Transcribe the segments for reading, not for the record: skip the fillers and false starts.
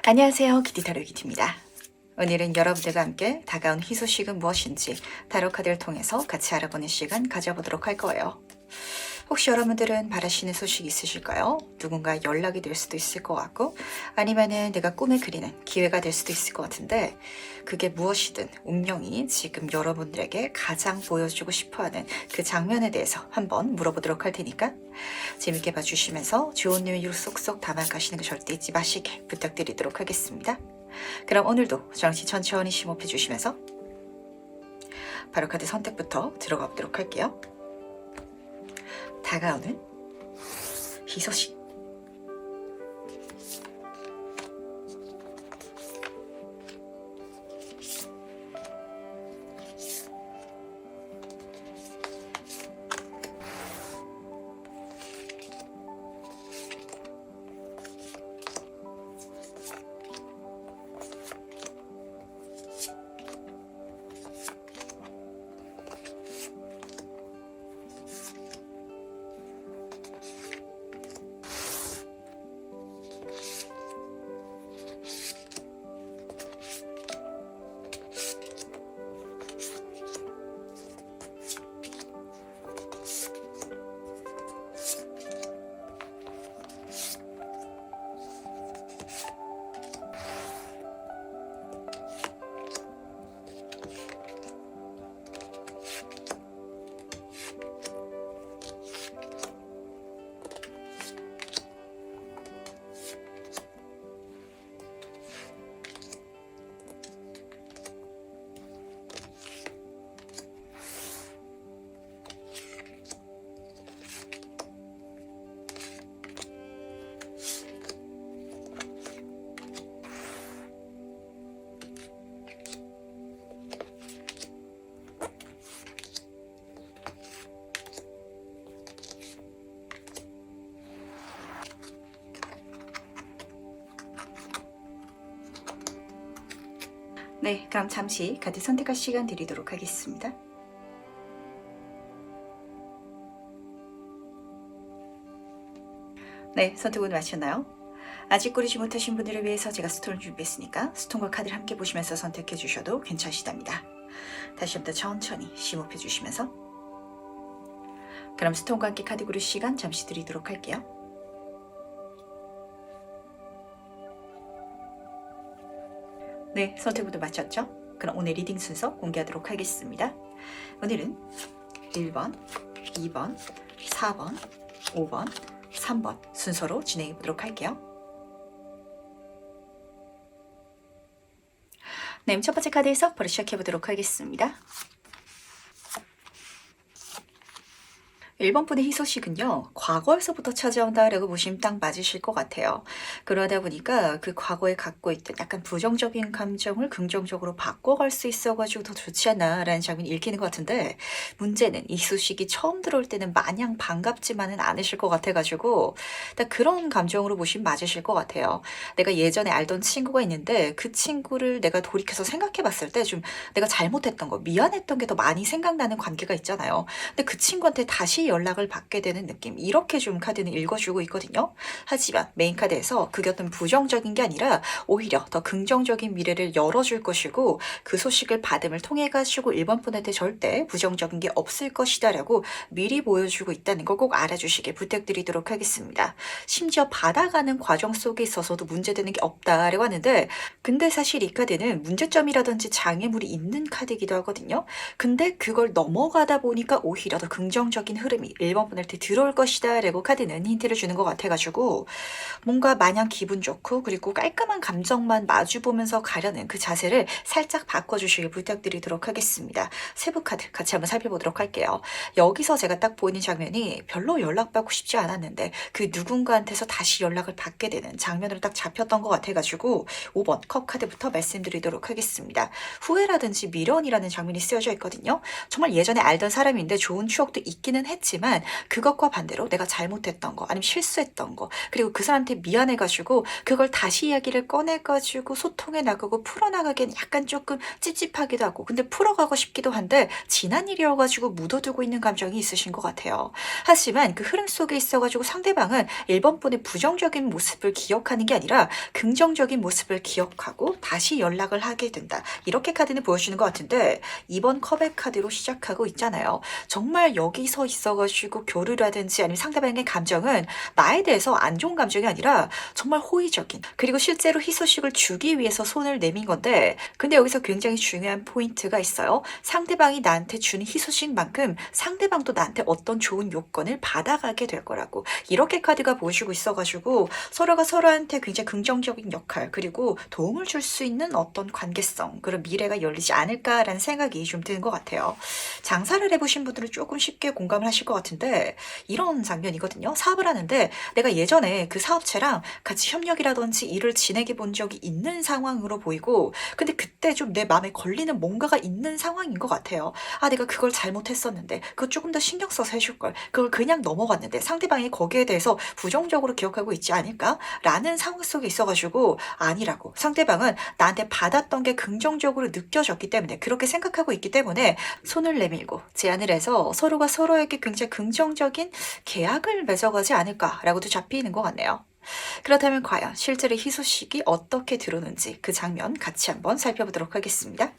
안녕하세요. 키티타로 키티입니다. 오늘은 여러분들과 함께 다가온 희소식은 무엇인지 타로 카드를 통해서 같이 알아보는 시간 가져보도록 할 거예요. 혹시 여러분들은 바라시는 소식이 있으실까요? 누군가 연락이 될 수도 있을 것 같고 아니면은 내가 꿈에 그리는 기회가 될 수도 있을 것 같은데 그게 무엇이든 운명이 지금 여러분들에게 가장 보여주고 싶어하는 그 장면에 대해서 한번 물어보도록 할 테니까 재밌게 봐주시면서 좋은 내용으로 쏙쏙 담아가시는 거 절대 잊지 마시길 부탁드리도록 하겠습니다. 그럼 오늘도 정신 천천히 심호흡해 주시면서 바로 카드 선택부터 들어가 보도록 할게요. 다가오는 희소식. 네, 그럼 잠시 카드 선택할 시간 드리도록 하겠습니다. 네, 선택은 마쳤나요? 아직 고르지 못하신 분들을 위해서 제가 스톤을 준비했으니까 스톤과 카드를 함께 보시면서 선택해 주셔도 괜찮으시답니다. 다시 한번 천천히 심호흡해 주시면서 그럼 스톤과 함께 카드 고를 시간 잠시 드리도록 할게요. 네, 선택부터 마쳤죠? 그럼 오늘 리딩 순서 공개하도록 하겠습니다. 오늘은 1번, 2번, 4번, 5번, 3번 순서로 진행해 보도록 할게요. 네, 첫 번째 카드에서 바로 시작해 보도록 하겠습니다. 1번 분의 희소식은요, 과거에서부터 찾아온다라고 보시면 딱 맞으실 것 같아요. 그러다 보니까 그 과거에 갖고 있던 약간 부정적인 감정을 긍정적으로 바꿔갈 수 있어가지고 더 좋지 않나라는 장면이 읽히는 것 같은데, 문제는 이 소식이 처음 들어올 때는 마냥 반갑지만은 않으실 것 같아가지고, 딱 그런 감정으로 보시면 맞으실 것 같아요. 내가 예전에 알던 친구가 있는데, 그 친구를 내가 돌이켜서 생각해 봤을 때 좀 내가 잘못했던 거, 미안했던 게 더 많이 생각나는 관계가 있잖아요. 근데 그 친구한테 다시 연락을 받게 되는 느낌, 이렇게 좀 카드는 읽어주고 있거든요. 하지만 메인 카드에서 그게 어떤 부정적인 게 아니라 오히려 더 긍정적인 미래를 열어줄 것이고 그 소식을 받음을 통해 가지고 1번 분한테 절대 부정적인 게 없을 것이다 라고 미리 보여주고 있다는 걸 꼭 알아주시길 부탁드리도록 하겠습니다. 심지어 받아가는 과정 속에 있어서도 문제되는 게 없다라고 하는데, 근데 사실 이 카드는 문제점이라든지 장애물이 있는 카드이기도 하거든요. 근데 그걸 넘어가다 보니까 오히려 더 긍정적인 흐름이 1번 분한테 들어올 것이다 라고 카드는 힌트를 주는 것 같아가지고 뭔가 마냥 기분 좋고 그리고 깔끔한 감정만 마주보면서 가려는 그 자세를 살짝 바꿔주시길 부탁드리도록 하겠습니다. 세부 카드 같이 한번 살펴보도록 할게요. 여기서 제가 딱 보이는 장면이 별로 연락받고 싶지 않았는데 그 누군가한테서 다시 연락을 받게 되는 장면으로 딱 잡혔던 것 같아가지고 5번 컵 카드부터 말씀드리도록 하겠습니다. 후회라든지 미련이라는 장면이 쓰여져 있거든요. 정말 예전에 알던 사람인데 좋은 추억도 있기는 했지만 있지만 그것과 반대로 내가 잘못했던 거 아니면 실수했던 거 그리고 그 사람한테 미안해가지고 그걸 다시 이야기를 꺼내가지고 소통해 나가고 풀어나가기엔 약간 조금 찝찝하기도 하고 근데 풀어가고 싶기도 한데 지난 일이어가지고 묻어두고 있는 감정이 있으신 것 같아요. 하지만 그 흐름 속에 있어가지고 상대방은 1번 분의 부정적인 모습을 기억하는 게 아니라 긍정적인 모습을 기억하고 다시 연락을 하게 된다. 이렇게 카드는 보여주는 것 같은데 2번 컵의 카드로 시작하고 있잖아요. 정말 여기서 있어가지고 교류라든지 아니면 상대방의 감정은 나에 대해서 안 좋은 감정이 아니라 정말 호의적인 그리고 실제로 희소식을 주기 위해서 손을 내민 건데 근데 여기서 굉장히 중요한 포인트가 있어요. 상대방이 나한테 주는 희소식만큼 상대방도 나한테 어떤 좋은 요건을 받아가게 될 거라고 이렇게 카드가 보여주고 있어가지고 서로가 서로한테 굉장히 긍정적인 역할 그리고 도움을 줄 수 있는 어떤 관계성 그런 미래가 열리지 않을까라는 생각이 좀 드는 것 같아요. 장사를 해보신 분들은 조금 쉽게 공감을 하실 것 같은데 이런 장면이거든요. 사업을 하는데 내가 예전에 그 사업체랑 같이 협력이라든지 일을 진행해 본 적이 있는 상황으로 보이고 근데 그때 좀 내 마음에 걸리는 뭔가가 있는 상황인 것 같아요. 아 내가 그걸 잘못했었는데 그거 조금 더 신경 써서 해줄 걸 그걸 그냥 넘어갔는데 상대방이 거기에 대해서 부정적으로 기억하고 있지 않을까라는 상황 속에 있어가지고 아니라고 상대방은 나한테 받았던 게 긍정적으로 느껴졌기 때문에 그렇게 생각하고 있기 때문에 손을 내밀고 제안을 해서 서로가 서로에게 굉장히 긍정적인 계약을 맺어가지 않을까라고도 잡히는 것 같네요. 그렇다면 과연 실제로 희소식이 어떻게 들어오는지 그 장면 같이 한번 살펴보도록 하겠습니다.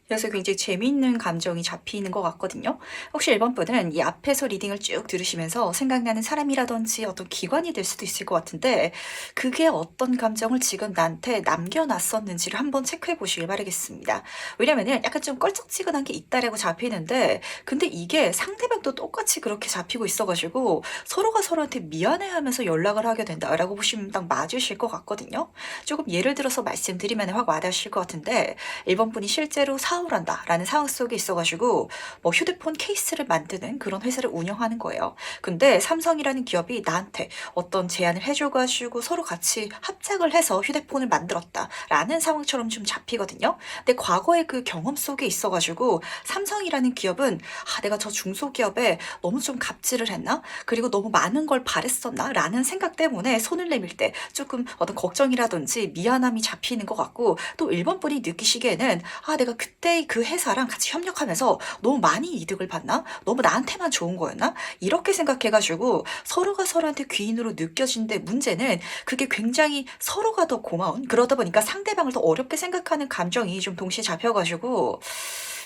그래서 굉장히 재미있는 감정이 잡히는 것 같거든요. 혹시 1번 분은 이 앞에서 리딩을 쭉 들으시면서 생각나는 사람이라든지 어떤 기관이 될 수도 있을 것 같은데 그게 어떤 감정을 지금 나한테 남겨놨었는지를 한번 체크해 보시길 바라겠습니다. 왜냐면은 약간 좀 껄쩍지근한 게 있다라고 잡히는데 근데 이게 상대방도 똑같이 그렇게 잡히고 있어가지고 서로가 서로한테 미안해하면서 연락을 하게 된다라고 보시면 딱 맞으실 것 같거든요. 조금 예를 들어서 말씀드리면 확 와닿으실 것 같은데 1번 분이 실제로 사업을 한다라는 상황 속에 있어가지고 뭐 휴대폰 케이스를 만드는 그런 회사를 운영하는 거예요. 근데 삼성이라는 기업이 나한테 어떤 제안을 해줘가지고 서로 같이 합작을 해서 휴대폰을 만들었다라는 상황처럼 좀 잡히거든요. 근데 과거의 그 경험 속에 있어가지고 삼성이라는 기업은 아, 내가 저 중소기업에 너무 좀 갑질을 했나? 그리고 너무 많은 걸 바랬었나? 라는 생각 때문에 손을 내밀 때 조금 어떤 걱정이라든지 미안함이 잡히는 것 같고 또 1번 분이 느끼시기에는 아, 내가 그때 그 회사랑 같이 협력하면서 너무 많이 이득을 봤나? 너무 나한테만 좋은 거였나? 이렇게 생각해가지고 서로가 서로한테 귀인으로 느껴지는데 문제는 그게 굉장히 서로가 더 고마운 그러다 보니까 상대방을 더 어렵게 생각하는 감정이 좀 동시에 잡혀가지고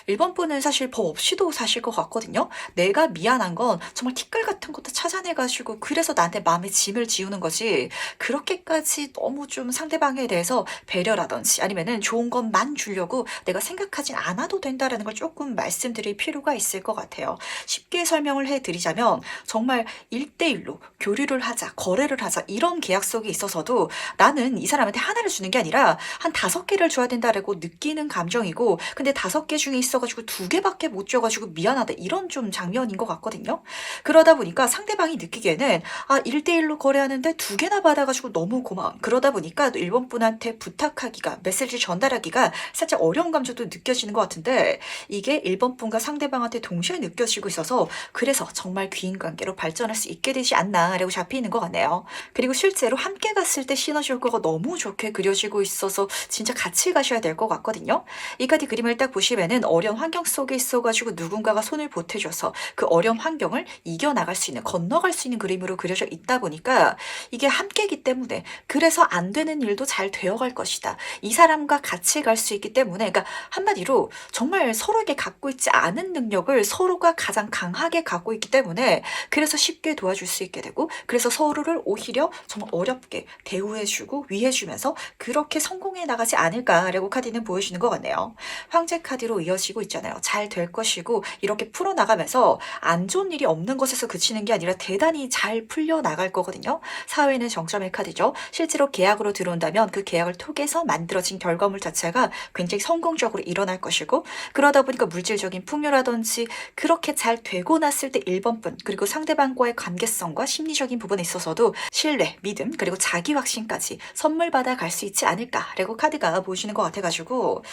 1번 분은 사실 법 없이도 사실 것 같거든요. 내가 미안한 건 정말 티끌 같은 것도 찾아내가지고 그래서 나한테 마음에 짐을 지우는 거지 그렇게까지 너무 좀 상대방에 대해서 배려라든지 아니면은 좋은 것만 주려고 내가 생각하진 않아도 된다라는 걸 조금 말씀드릴 필요가 있을 것 같아요. 쉽게 설명을 해드리자면 정말 1대1로 교류를 하자, 거래를 하자 이런 계약 속에 있어서도 나는 이 사람한테 하나를 주는 게 아니라 한 5개를 줘야 된다라고 느끼는 감정이고 근데 5개 중에 있어가지고 2개밖에 못 줘가지고 미안하다 이런 좀 장면인 것 같거든요. 그러다 보니까 상대방이 느끼기에는 아 1대1로 거래하는데 2개나 받아가지고 너무 고마운 그러다 보니까 1번 분한테 부탁하기가 메시지 전달하기가 살짝 어려운 감정도 느껴지는 것 같은데 이게 1번 분과 상대방한테 동시에 느껴지고 있어서 그래서 정말 귀인 관계로 발전할 수 있게 되지 않나라고 잡히는 것 같네요. 그리고 실제로 함께 갔을 때 시너지 효과가 너무 좋게 그려지고 있어서 진짜 같이 가셔야 될 것 같거든요. 이 카드 그림을 딱 보시면은 어려운 환경 속에 있어가지고 누군가가 손을 보태줘서 그 어려운 환경을 이겨나갈 수 있는 건너갈 수 있는 그림으로 그려져 있다 보니까 이게 함께이기 때문에 그래서 안 되는 일도 잘 되어갈 것이다. 이 사람과 같이 갈 수 있기 때문에 그러니까 한마디로 정말 서로에게 갖고 있지 않은 능력을 서로가 가장 강하게 갖고 있기 때문에 그래서 쉽게 도와줄 수 있게 되고 그래서 서로를 오히려 정말 어렵게 대우해주고 위해주면서 그렇게 성공해 나가지 않을까라고 카드는 보여주는 것 같네요. 황제 카드로 이어지고 있잖아요. 잘 될 것이고 이렇게 풀어나가면서 안 좋은 일이 없는 것에서 그치는 게 아니라 대단히 잘 풀려나갈 거거든요. 사회는 정점의 카드죠. 실제로 계약으로 들어온다면 그 계약을 통해서 만들어진 결과물 자체가 굉장히 성공적으로 일어날 것이고 그러다 보니까 물질적인 풍요라든지 그렇게 잘 되고 났을 때 1번 분 그리고 상대방과의 관계성과 심리적인 부분에 있어서도 신뢰, 믿음 그리고 자기 확신까지 선물 받아 갈 수 있지 않을까라고 카드가 보여주는 것 같아가지고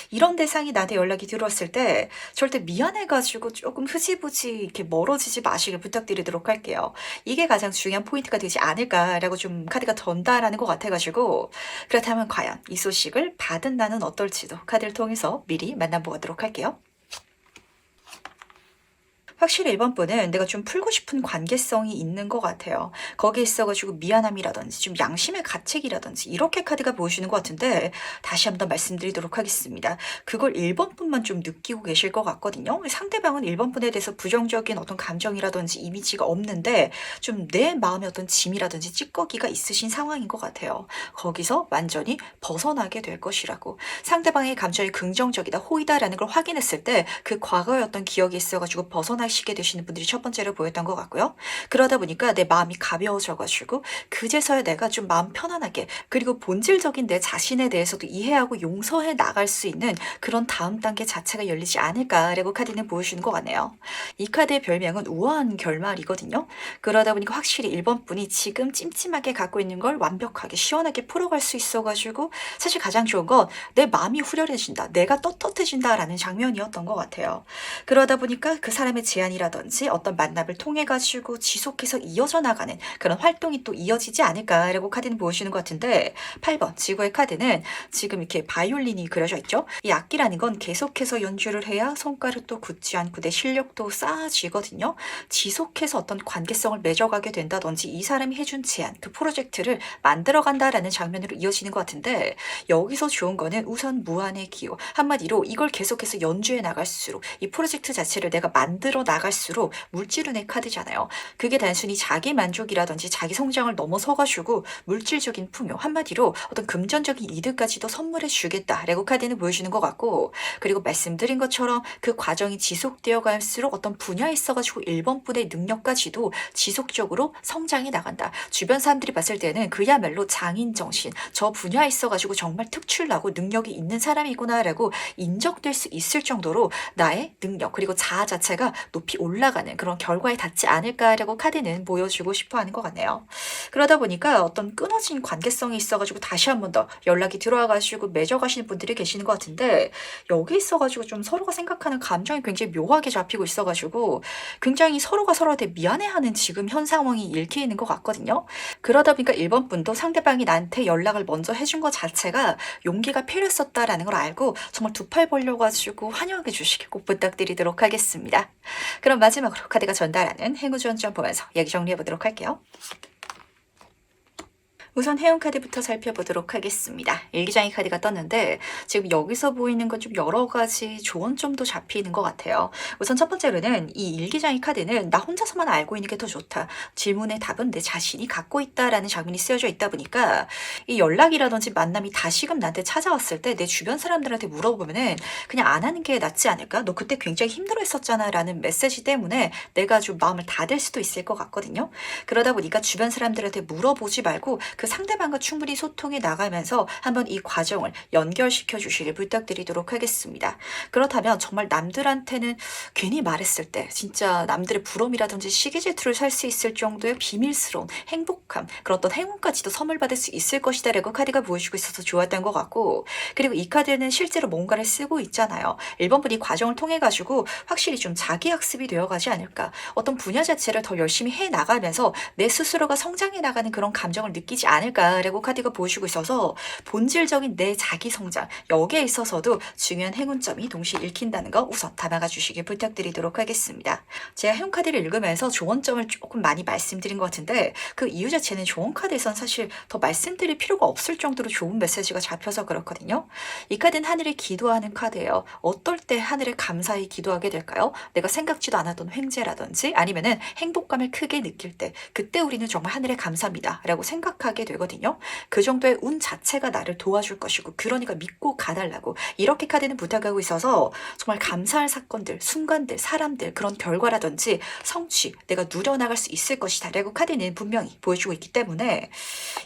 이런 대상이 나한테 연락이 들어왔을 봤을 때 절대 미안해가지고 조금 흐지부지 이렇게 멀어지지 마시길 부탁드리도록 할게요. 이게 가장 중요한 포인트가 되지 않을까라고 좀 카드가 전달하는 것 같아가지고 그렇다면 과연 이 소식을 받은 나는 어떨지도 카드를 통해서 미리 만나보도록 할게요. 확실히 1번 분은 내가 좀 풀고 싶은 관계성이 있는 것 같아요. 거기에 있어가지고 미안함이라든지 좀 양심의 가책이라든지 이렇게 카드가 보여주는 것 같은데 다시 한번 말씀드리도록 하겠습니다. 그걸 1번 분만 좀 느끼고 계실 것 같거든요. 상대방은 1번 분에 대해서 부정적인 어떤 감정이라든지 이미지가 없는데 좀 내 마음에 어떤 짐이라든지 찌꺼기가 있으신 상황인 것 같아요. 거기서 완전히 벗어나게 될 것이라고. 상대방의 감정이 긍정적이다, 호의다라는 걸 확인했을 때 그 과거의 어떤 기억이 있어가지고 벗어나시게 되시는 분들이 첫 번째로 보였던 것 같고요. 그러다 보니까 내 마음이 가벼워져가지고 그제서야 내가 좀 마음 편안하게 그리고 본질적인 내 자신에 대해서도 이해하고 용서해 나갈 수 있는 그런 다음 단계 자체가 열리지 않을까라고 카드는 보여주는 것 같네요. 이 카드의 별명은 우아한 결말이거든요. 그러다 보니까 확실히 1번 분이 지금 찜찜하게 갖고 있는 걸 완벽하게 시원하게 풀어갈 수 있어가지고 사실 가장 좋은 건 내 마음이 후련해진다. 내가 떳떳해진다라는 장면이었던 것 같아요. 그러다 보니까 그 사람의 제안이라든지 어떤 만남을 통해 가지고 지속해서 이어져 나가는 그런 활동이 또 이어지지 않을까라고 카드는 보여주는 것 같은데 8번 지구의 카드는 지금 이렇게 바이올린이 그려져 있죠. 이 악기라는 건 계속해서 연주를 해야 손가락도 굳지 않고 내 실력도 쌓아지거든요. 지속해서 어떤 관계성을 맺어가게 된다든지 이 사람이 해준 제안 그 프로젝트를 만들어간다라는 장면으로 이어지는 것 같은데 여기서 좋은 거는 우선 무한의 기호 한마디로 이걸 계속해서 연주해 나갈수록 이 프로젝트 자체를 내가 만들어 나갈수록 물질운의 카드잖아요. 그게 단순히 자기 만족이라든지 자기 성장을 넘어서가지고 물질적인 풍요 한마디로 어떤 금전적인 이득까지도 선물해 주겠다라고 카드는 보여주는 것 같고 그리고 말씀드린 것처럼 그 과정이 지속되어 갈수록 어떤 분야에 있어가지고 1번 분의 능력까지도 지속적으로 성장해 나간다. 주변 사람들이 봤을 때는 그야말로 장인 정신 저 분야에 있어가지고 정말 특출나고 능력이 있는 사람이구나라고 인정될 수 있을 정도로 나의 능력 그리고 자아 자체가 높이 올라가는 그런 결과에 닿지 않을까라고 카드는 보여주고 싶어 하는 것 같네요. 그러다 보니까 어떤 끊어진 관계성이 있어가지고 다시 한 번 더 연락이 들어와가지고 맺어가시는 분들이 계시는 것 같은데 여기 있어가지고 좀 서로가 생각하는 감정이 굉장히 묘하게 잡히고 있어가지고 굉장히 서로가 서로한테 미안해하는 지금 현 상황이 읽혀 있는 것 같거든요. 그러다 보니까 1번 분도 상대방이 나한테 연락을 먼저 해준 것 자체가 용기가 필요했었다라는 걸 알고 정말 두 팔 벌려가지고 환영해 주시길 꼭 부탁드리도록 하겠습니다. 그럼 마지막으로 카드가 전달하는 행운주원점 보면서 얘기 정리해 보도록 할게요. 우선 해운 카드부터 살펴보도록 하겠습니다. 일기장의 카드가 떴는데 지금 여기서 보이는 건 좀 여러 가지 조언점도 잡히는 것 같아요. 우선 첫 번째로는 이 일기장의 카드는 나 혼자서만 알고 있는 게 더 좋다. 질문의 답은 내 자신이 갖고 있다라는 장면이 쓰여져 있다 보니까 이 연락이라든지 만남이 다시금 나한테 찾아왔을 때 내 주변 사람들한테 물어보면은 그냥 안 하는 게 낫지 않을까? 너 그때 굉장히 힘들어했었잖아 라는 메시지 때문에 내가 좀 마음을 닫을 수도 있을 것 같거든요. 그러다 보니까 주변 사람들한테 물어보지 말고 그 상대방과 충분히 소통해 나가면서 한번 이 과정을 연결시켜 주시길 부탁드리도록 하겠습니다. 그렇다면 정말 남들한테는 괜히 말했을 때 진짜 남들의 부러움이라든지 시기 질투를 살 수 있을 정도의 비밀스러운 행복함 그런 어떤 행운까지도 선물 받을 수 있을 것이다 라고 카드가 보여주고 있어서 좋았던 것 같고 그리고 이 카드는 실제로 뭔가를 쓰고 있잖아요. 1번 분이 과정을 통해 가지고 확실히 좀 자기 학습이 되어가지 않을까 어떤 분야 자체를 더 열심히 해 나가면서 내 스스로가 성장해 나가는 그런 감정을 느끼지 않을까라고 카드가 보여주고 있어서 본질적인 내 자기 성장 여기에 있어서도 중요한 행운점이 동시에 읽힌다는 거 우선 담아가 주시길 부탁드리도록 하겠습니다. 제가 행운 카드를 읽으면서 조언점을 조금 많이 말씀드린 것 같은데 그 이유 자체는 조언 카드에선 사실 더 말씀드릴 필요가 없을 정도로 좋은 메시지가 잡혀서 그렇거든요. 이 카드는 하늘에 기도하는 카드예요. 어떨 때 하늘에 감사히 기도하게 될까요? 내가 생각지도 않았던 횡재라든지 아니면은 행복감을 크게 느낄 때 그때 우리는 정말 하늘에 감사합니다 라고 생각하게 되거든요. 그 정도의 운 자체가 나를 도와줄 것이고 그러니까 믿고 가달라고 이렇게 카드는 부탁하고 있어서 정말 감사할 사건들, 순간들, 사람들 그런 결과라든지 성취 내가 누려나갈 수 있을 것이다 라고 카드는 분명히 보여주고 있기 때문에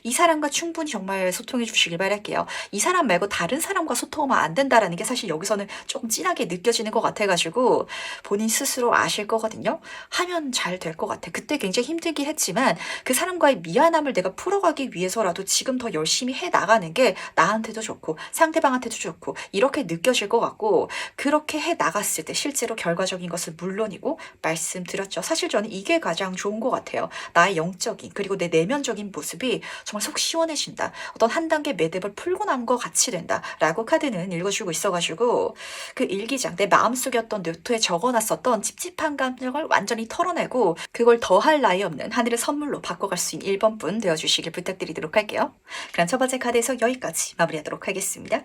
이 사람과 충분히 정말 소통해 주시길 바랄게요. 이 사람 말고 다른 사람과 소통하면 안 된다라는 게 사실 여기서는 조금 진하게 느껴지는 것 같아가지고 본인 스스로 아실 거거든요. 하면 잘 될 것 같아. 그때 굉장히 힘들긴 했지만 그 사람과의 미안함을 내가 풀어가기 하기 위해서라도 지금 더 열심히 해 나가는 게 나한테도 좋고 상대방한테도 좋고 이렇게 느껴질 것 같고 그렇게 해 나갔을 때 실제로 결과적인 것은 물론이고 말씀드렸죠. 사실 저는 이게 가장 좋은 것 같아요. 나의 영적인 그리고 내 내면적인 모습이 정말 속 시원해진다. 어떤 한 단계 매듭을 풀고 난 것 같이 된다라고 카드는 읽어주고 있어가지고 그 일기장 내 마음속에 어떤 노트에 적어놨었던 찝찝한 감정을 완전히 털어내고 그걸 더할 나위 없는 하늘의 선물로 바꿔갈 수 있는 1번 분 되어주시길 부탁드리도록 할게요. 그럼 첫 번째 카드에서 여기까지 마무리하도록 하겠습니다.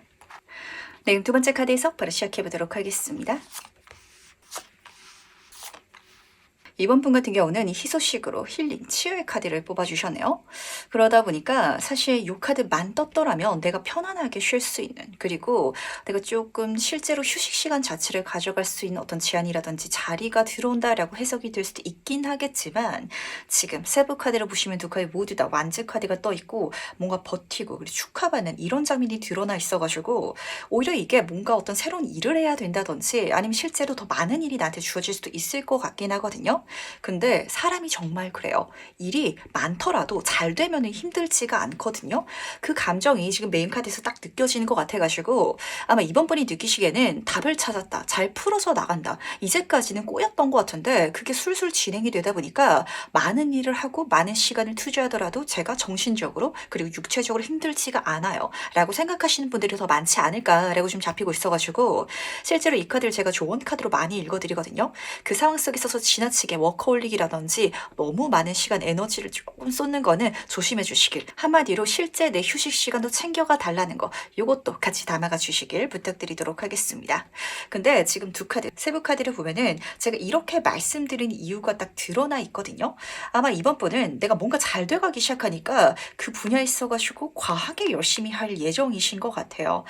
네, 두 번째 카드 해석 바로 시작해보도록 하겠습니다. 이번 분 같은 경우는 이 희소식으로 힐링, 치유의 카드를 뽑아주셨네요. 그러다 보니까 사실 이 카드만 떴더라면 내가 편안하게 쉴 수 있는 그리고 내가 조금 실제로 휴식 시간 자체를 가져갈 수 있는 어떤 제안이라든지 자리가 들어온다라고 해석이 될 수도 있긴 하겠지만 지금 세부 카드를 보시면 두 카드 모두 다 완즈 카드가 떠 있고 뭔가 버티고 그리고 축하받는 이런 장면이 드러나 있어가지고 오히려 이게 뭔가 어떤 새로운 일을 해야 된다든지 아니면 실제로 더 많은 일이 나한테 주어질 수도 있을 것 같긴 하거든요. 근데 사람이 정말 그래요. 일이 많더라도 잘 되면 힘들지가 않거든요. 그 감정이 지금 메인 카드에서 딱 느껴지는 것 같아가지고 아마 이번 분이 느끼시기에는 답을 찾았다. 잘 풀어서 나간다. 이제까지는 꼬였던 것 같은데 그게 술술 진행이 되다 보니까 많은 일을 하고 많은 시간을 투자하더라도 제가 정신적으로 그리고 육체적으로 힘들지가 않아요. 라고 생각하시는 분들이 더 많지 않을까라고 좀 잡히고 있어가지고 실제로 이 카드를 제가 조언 카드로 많이 읽어드리거든요. 그 상황 속에 있어서 지나치게 워커홀릭이라든지 너무 많은 시간 에너지를 조금 쏟는 거는 조심해 주시길 한마디로 실제 내 휴식 시간도 챙겨가 달라는 거 요것도 같이 담아가 주시길 부탁드리도록 하겠습니다. 근데 지금 두 카드 세부 카드를 보면은 제가 이렇게 말씀드린 이유가 딱 드러나 있거든요. 아마 이번 분은 내가 뭔가 잘 돼가기 시작하니까 그 분야에 있어가지고 과하게 열심히 할 예정이신 것 같아요.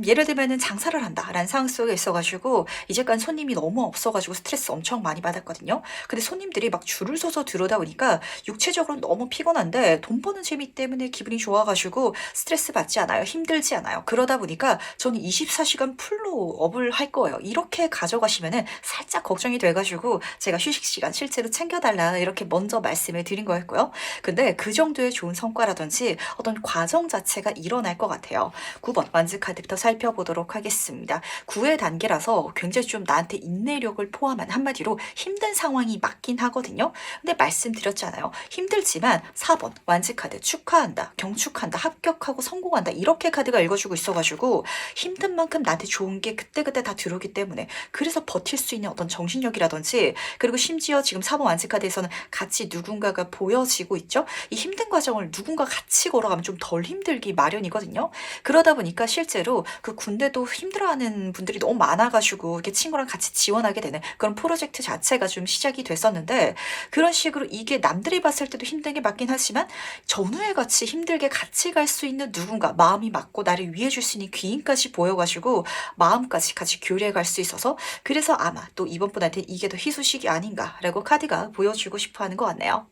예를 들면은 장사를 한다라는 상황 속에 있어가지고 이제까지 손님이 너무 없어가지고 스트레스 엄청 많이 받았거든요. 근데 손님들이 막 줄을 서서 들어오다 보니까 육체적으로 너무 피곤한데 돈 버는 재미 때문에 기분이 좋아가지고 스트레스 받지 않아요. 힘들지 않아요. 그러다 보니까 저는 24시간 풀로 업을 할 거예요. 이렇게 가져가시면은 살짝 걱정이 돼가지고 제가 휴식 시간 실제로 챙겨달라 이렇게 먼저 말씀을 드린 거였고요. 근데 그 정도의 좋은 성과라든지 어떤 과정 자체가 일어날 것 같아요. 9번 완즈 카드부터 살펴보도록 하겠습니다. 9의 단계라서 굉장히 좀 나한테 인내력을 포함한 한마디로 힘든 상황이 맞긴 하거든요. 근데 말씀드렸잖아요. 힘들지만 4번 완즈 카드 축하한다, 경축한다, 합격하고 성공한다 이렇게 카드가 읽어주고 있어가지고 힘든 만큼 나한테 좋은 게 그때그때 다 들어오기 때문에 그래서 버틸 수 있는 어떤 정신력이라든지 그리고 심지어 지금 4번 완즈 카드에서는 같이 누군가가 보여지고 있죠. 이 힘든 과정을 누군가 같이 걸어가면 좀 덜 힘들기 마련이거든요. 그러다 보니까 실제로 그 군대도 힘들어하는 분들이 너무 많아가지고 이렇게 친구랑 같이 지원하게 되는 그런 프로젝트 자체가 좀 시작이 됐었는데 그런 식으로 이게 남들이 봤을 때도 힘든 게 맞긴 하지만 전우회 같이 힘들게 같이 갈 수 있는 누군가 마음이 맞고 나를 위해 줄 수 있는 귀인까지 보여가지고 마음까지 같이 교류해 갈 수 있어서 그래서 아마 또 이번 분한테 이게 더 희소식이 아닌가라고 카드가 보여주고 싶어 하는 것 같네요.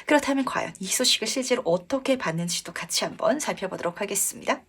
그렇다면 과연 이 소식을 실제로 어떻게 받는지도 같이 한번 살펴보도록 하겠습니다.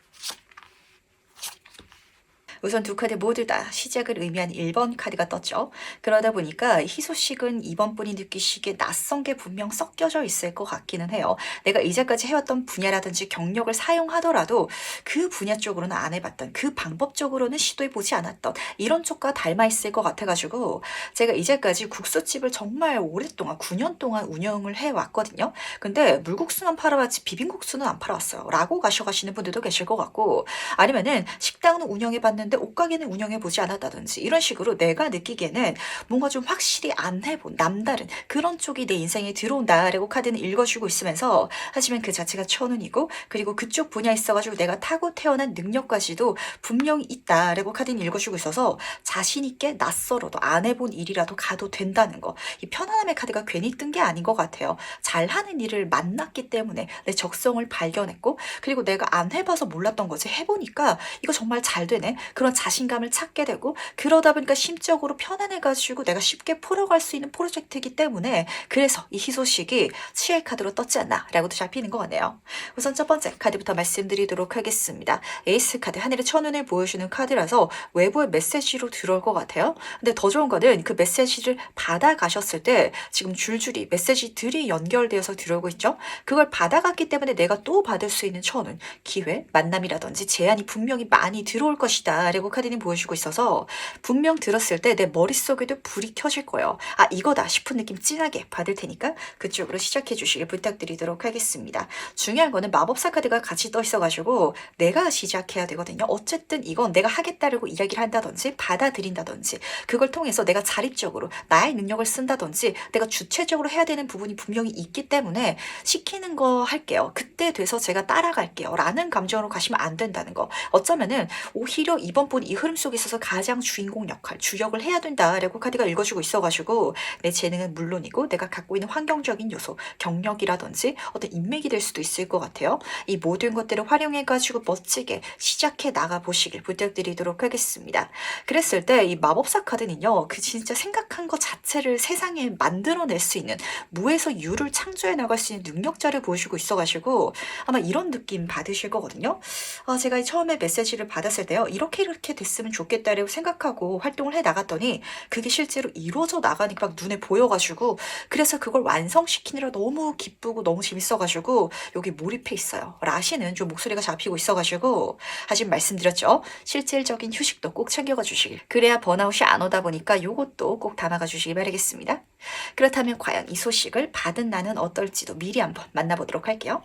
우선 두 카드 모두 다 시작을 의미한 1번 카드가 떴죠. 그러다 보니까 희소식은 이번 분이 느끼시기에 낯선 게 분명 섞여져 있을 것 같기는 해요. 내가 이제까지 해왔던 분야라든지 경력을 사용하더라도 그 분야 쪽으로는 안 해봤던 그 방법 쪽으로는 시도해보지 않았던 이런 쪽과 닮아 있을 것 같아가지고 제가 이제까지 국수집을 정말 오랫동안 9년 동안 운영을 해왔거든요. 근데 물국수만 팔아왔지 비빔국수는 안 팔아왔어요. 라고 가셔가시는 분들도 계실 것 같고 아니면은 식당은 운영해봤는데 옷가게는 운영해보지 않았다든지 이런 식으로 내가 느끼기에는 뭔가 좀 확실히 안 해본 남다른 그런 쪽이 내 인생에 들어온다라고 카드는 읽어주고 있으면서 하지만 그 자체가 천운이고 그리고 그쪽 분야에 있어가지고 내가 타고 태어난 능력까지도 분명히 있다라고 카드는 읽어주고 있어서 자신있게 낯설어도 안 해본 일이라도 가도 된다는 거 이 편안함의 카드가 괜히 뜬 게 아닌 것 같아요. 잘하는 일을 만났기 때문에 내 적성을 발견했고 그리고 내가 안 해봐서 몰랐던 거지 해보니까 이거 정말 잘 되네 그런 자신감을 찾게 되고 그러다 보니까 심적으로 편안해가지고 내가 쉽게 풀어갈 수 있는 프로젝트이기 때문에 그래서 이 희소식이 CL 카드로 떴지 않나 라고도 잡히는 것 같네요. 우선 첫 번째 카드부터 말씀드리도록 하겠습니다. 에이스 카드, 하늘의 천운을 보여주는 카드라서 외부의 메시지로 들어올 것 같아요. 근데 더 좋은 거는 그 메시지를 받아가셨을 때 지금 줄줄이 메시지들이 연결되어서 들어오고 있죠. 그걸 받아갔기 때문에 내가 또 받을 수 있는 천운, 기회, 만남이라든지 제안이 분명히 많이 들어올 것이다 라고 카드는 보여주고 있어서 분명 들었을 때 내 머릿속에도 불이 켜질 거예요. 아, 이거다 싶은 느낌 진하게 받을 테니까 그쪽으로 시작해 주시길 부탁드리도록 하겠습니다. 중요한 거는 마법사 카드가 같이 떠 있어가지고 내가 시작해야 되거든요. 어쨌든 이건 내가 하겠다라고 이야기를 한다든지 받아들인다든지 그걸 통해서 내가 자립적으로 나의 능력을 쓴다든지 내가 주체적으로 해야 되는 부분이 분명히 있기 때문에 시키는 거 할게요. 그때 돼서 제가 따라갈게요. 라는 감정으로 가시면 안 된다는 거. 어쩌면은 오히려 이번 분 이 흐름 속에 있어서 가장 주인공 역할, 주역을 해야 된다라고 카드가 읽어주고 있어가지고 내 재능은 물론이고 내가 갖고 있는 환경적인 요소, 경력이라든지 어떤 인맥이 될 수도 있을 것 같아요. 이 모든 것들을 활용해가지고 멋지게 시작해 나가 보시길 부탁드리도록 하겠습니다. 그랬을 때 이 마법사 카드는요, 그 진짜 생각한 것 자체를 세상에 만들어낼 수 있는 무에서 유를 창조해 나갈 수 있는 능력자를 보여주고 있어가지고 아마 이런 느낌 받으실 거거든요. 제가 처음에 메시지를 받았을 때요, 이렇게 됐으면 좋겠다라고 생각하고 활동을 해 나갔더니 그게 실제로 이루어져 나가니까 막 눈에 보여가지고 그래서 그걸 완성시키느라 너무 기쁘고 너무 재밌어가지고 여기 몰입해 있어요. 라시는 좀 목소리가 잡히고 있어가지고 하지만 말씀드렸죠. 실질적인 휴식도 꼭 챙겨가 주시길. 그래야 번아웃이 안 오다 보니까 요것도 꼭 담아가 주시기 바라겠습니다. 그렇다면 과연 이 소식을 받은 나는 어떨지도 미리 한번 만나보도록 할게요.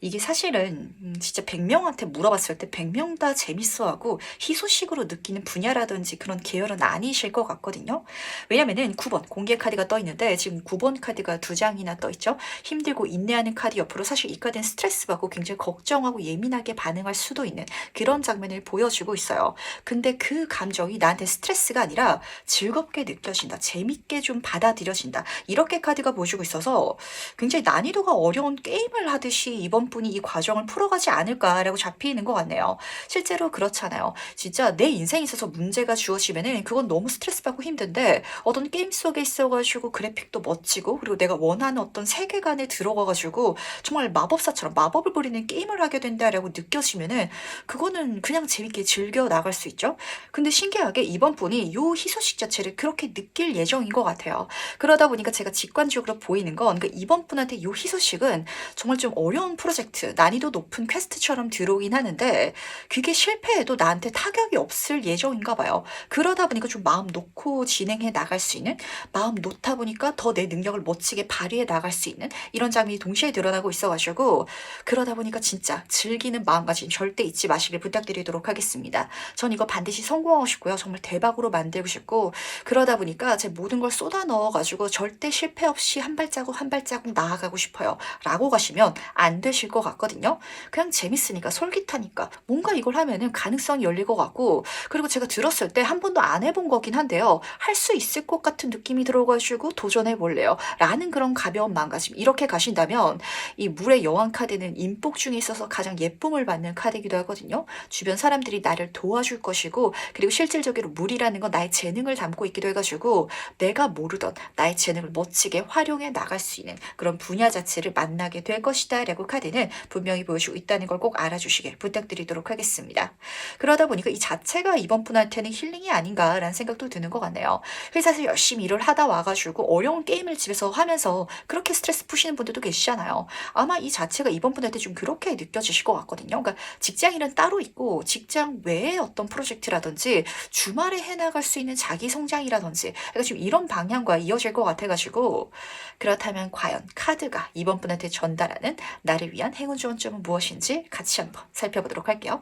이게 사실은 진짜 100명한테 물어봤을 때 100명 다 재밌어하고 희소식으로 느끼는 분야라든지 그런 계열은 아니실 것 같거든요. 왜냐면은 9번 공개 카드가 떠 있는데 지금 9번 카드가 두 장이나 떠 있죠. 힘들고 인내하는 카드 옆으로 사실 이 카드는 스트레스 받고 굉장히 걱정하고 예민하게 반응할 수도 있는 그런 장면을 보여주고 있어요. 근데 그 감정이 나한테 스트레스가 아니라 즐겁게 느껴진다. 재밌게 좀 받아들여진다. 이렇게 카드가 보여주고 있어서 굉장히 난이도가 어려운 게임을 하듯이 이번 분이 이 과정을 풀어가지 않을까라고 잡히는 것 같네요. 실제로 그렇잖아요. 진짜 내 인생에 있어서 문제가 주어지면은 그건 너무 스트레스 받고 힘든데 어떤 게임 속에 있어가지고 그래픽도 멋지고 그리고 내가 원하는 어떤 세계관에 들어가가지고 정말 마법사처럼 마법을 부리는 게임을 하게 된다라고 느껴지면은 그거는 그냥 재밌게 즐겨 나갈 수 있죠. 근데 신기하게 이번 분이 요 희소식 자체를 그렇게 느낄 예정인 것 같아요. 그러다 보니까 제가 직관적으로 보이는 건 그 이번 분한테 요 희소식은 정말 좀 어려운 프로젝트, 난이도 높은 퀘스트처럼 들어오긴 하는데 그게 실패해도 나한테 타격이 없을 예정인가 봐요. 그러다 보니까 좀 마음 놓고 진행해 나갈 수 있는, 마음 놓다 보니까 더 내 능력을 멋지게 발휘해 나갈 수 있는 이런 장면이 동시에 드러나고 있어가지고 그러다 보니까 진짜 즐기는 마음가짐 절대 잊지 마시길 부탁드리도록 하겠습니다. 전 이거 반드시 성공하고 싶고요. 정말 대박으로 만들고 싶고 그러다 보니까 제 모든 걸 쏟아 넣어가지고 절대 실패 없이 한 발자국 한 발자국 나아가고 싶어요. 라고 가시면 안 되실 것 같거든요. 그냥 재밌으니까 솔깃하니까 뭔가 이걸 하면은 가능성이 열릴 것 같고 그리고 제가 들었을 때 한 번도 안 해본 거긴 한데요. 할 수 있을 것 같은 느낌이 들어가지고 도전해 볼래요. 라는 그런 가벼운 마음가짐 이렇게 가신다면 이 물의 여왕 카드는 인복 중에 있어서 가장 예쁨을 받는 카드이기도 하거든요. 주변 사람들이 나를 도와줄 것이고 그리고 실질적으로 물이라는 건 나의 재능을 담고 있기도 해가지고 내가 모르던 나의 재능을 멋지게 활용해 나갈 수 있는 그런 분야 자체를 만나게 될 것이다 라고 카드는 분명히 보여주고 있다는 걸 꼭 알아주시길 부탁드리도록 하겠습니다. 그러다 보니까 이 자체가 이번 분한테는 힐링이 아닌가라는 생각도 드는 것 같네요. 회사에서 열심히 일을 하다 와가지고 어려운 게임을 집에서 하면서 그렇게 스트레스 푸시는 분들도 계시잖아요. 아마 이 자체가 이번 분한테 좀 그렇게 느껴지실 것 같거든요. 그러니까 직장인은 따로 있고 직장 외에 어떤 프로젝트라든지 주말에 해나갈 수 있는 자기 성장이라든지 그러니까 지금 이런 방향과 이어질 것 같아가지고 그렇다면 과연 카드가 이번 분한테 전달하는 나를 위한 행운 좋은 점은 무엇인지 같이 한번 살펴보도록 할게요.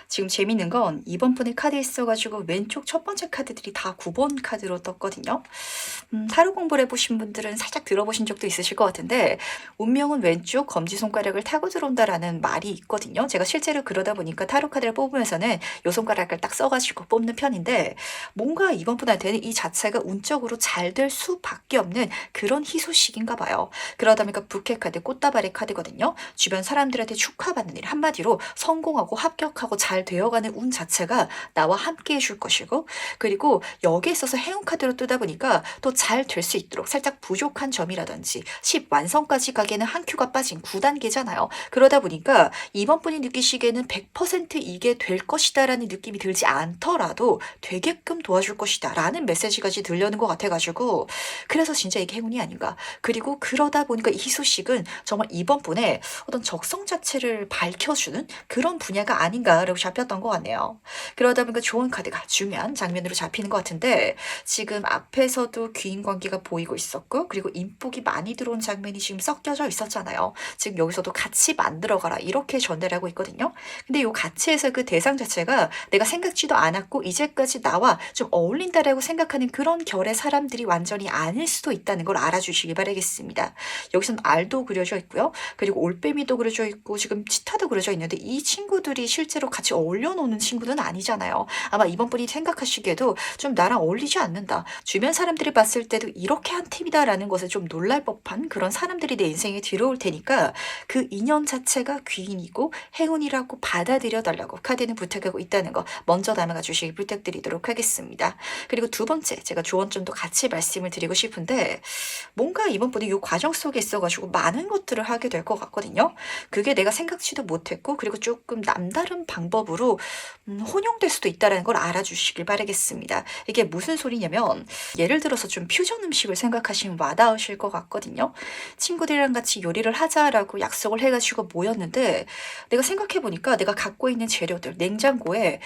지금 재밌는 건 이번 분의 카드에 있어가지고 왼쪽 첫 번째 카드들이 다 9번 카드로 떴거든요. 타로 공부를 해보신 분들은 살짝 들어보신 적도 있으실 것 같은데 운명은 왼쪽 검지손가락을 타고 들어온다라는 말이 있거든요. 제가 실제로 그러다 보니까 타로 카드를 뽑으면서는 요 손가락을 딱 써가지고 뽑는 편인데 뭔가 이번 분한테는 이 자체가 운적으로 잘 될 수밖에 없는 그런 희소식인가 봐요. 그러다 보니까 부케 카드, 꽃다발의 카드거든요. 주변 사람들한테 축하받는 일, 한마디로 성공하고 합격하고 잘 되어가는 운 자체가 나와 함께 해줄 것이고 그리고 여기에 있어서 행운 카드로 뜨다 보니까 또 잘 될 수 있도록 살짝 부족한 점이라든지 10 완성까지 가기에는 한 큐가 빠진 9단계잖아요. 그러다 보니까 이번 분이 느끼시기에는 100% 이게 될 것이다 라는 느낌이 들지 않더라도 되게끔 도와줄 것이다 라는 메시지까지 들려는 것 같아가지고 그래서 진짜 이게 행운이 아닌가. 그리고 그러다 보니까 이 희소식은 정말 이번 분의 어떤 적성 자체를 밝혀주는 그런 분야가 아닌가라고 잡혔던 것 같네요. 그러다 보니까 좋은 카드가 중요한 장면으로 잡히는 것 같은데 지금 앞에서도 귀인 관계가 보이고 있었고 그리고 인복이 많이 들어온 장면이 지금 섞여져 있었잖아요. 지금 여기서도 같이 만들어가라 이렇게 전달하고 있거든요. 근데 요 같이에서 그 대상 자체가 내가 생각지도 않았고 이제까지 나와 좀 어울린다라고 생각하는 그런 결의 사람들이 완전히 아닐 수도 있다는 걸 알아주시기 바라겠습니다. 여기서는 알도 그려져 있고요. 그리고 올빼미도 그려져 있고 지금 치타도 그려져 있는데 이 친구들이 실제로 같이 어울려 노는 친구는 아니잖아요. 아마 이번 분이 생각하시기에도 좀 나랑 어울리지 않는다. 주변 사람들이 봤을 때도 이렇게 한 팀이다라는 것에 좀 놀랄 법한 그런 사람들이 내 인생에 들어올 테니까 그 인연 자체가 귀인이고 행운이라고 받아들여 달라고 카드는 부탁하고 있다는 거 먼저 담아가 주시길 부탁드리도록 하겠습니다. 그리고 두 번째 제가 조언점도 같이 말씀을 드리고 싶은데 뭔가 이번 분이 이 과정 속에 있어가지고 많은 것들을 하게 될 것 같거든요. 그게 내가 생각지도 못했고 그리고 조금 남다른 방법으로 혼용될 수도 있다는 걸 알아주시길 바라겠습니다. 이게 무슨 소리냐면 예를 들어서 좀 퓨전 음식을 생각하시면 와닿으실 것 같거든요. 친구들이랑 같이 요리를 하자라고 약속을 해가지고 모였는데 내가 생각해보니까 내가 갖고 있는 재료들 냉장고에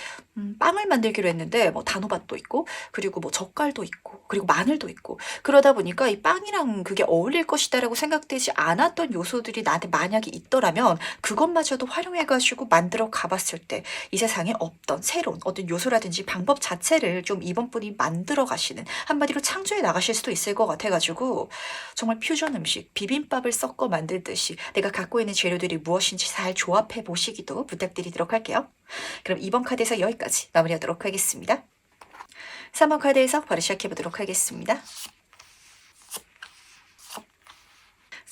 빵을 만들기로 했는데 뭐 단호박도 있고 그리고 뭐 젓갈도 있고 그리고 마늘도 있고 그러다 보니까 이 빵이랑 그게 어울릴 것이다라고 생각되지 않았던 요소들이 나한테 만약에 있더라면 그것마저도 활용해가지고 만들어 가봤을 때 이 세상에 없던 새로운 어떤 요소라든지 방법 자체를 좀 이번 분이 만들어 가시는 한마디로 창조해 나가실 수도 있을 것 같아가지고 정말 퓨전 음식 비빔밥을 섞어 만들듯이 내가 갖고 있는 재료들이 무엇인지 잘 조합해 보시기도 부탁드리도록 할게요. 그럼 이번 카드에서 여기까지 마무리하도록 하겠습니다. 3번 카드에서 바로 시작해 보도록 하겠습니다.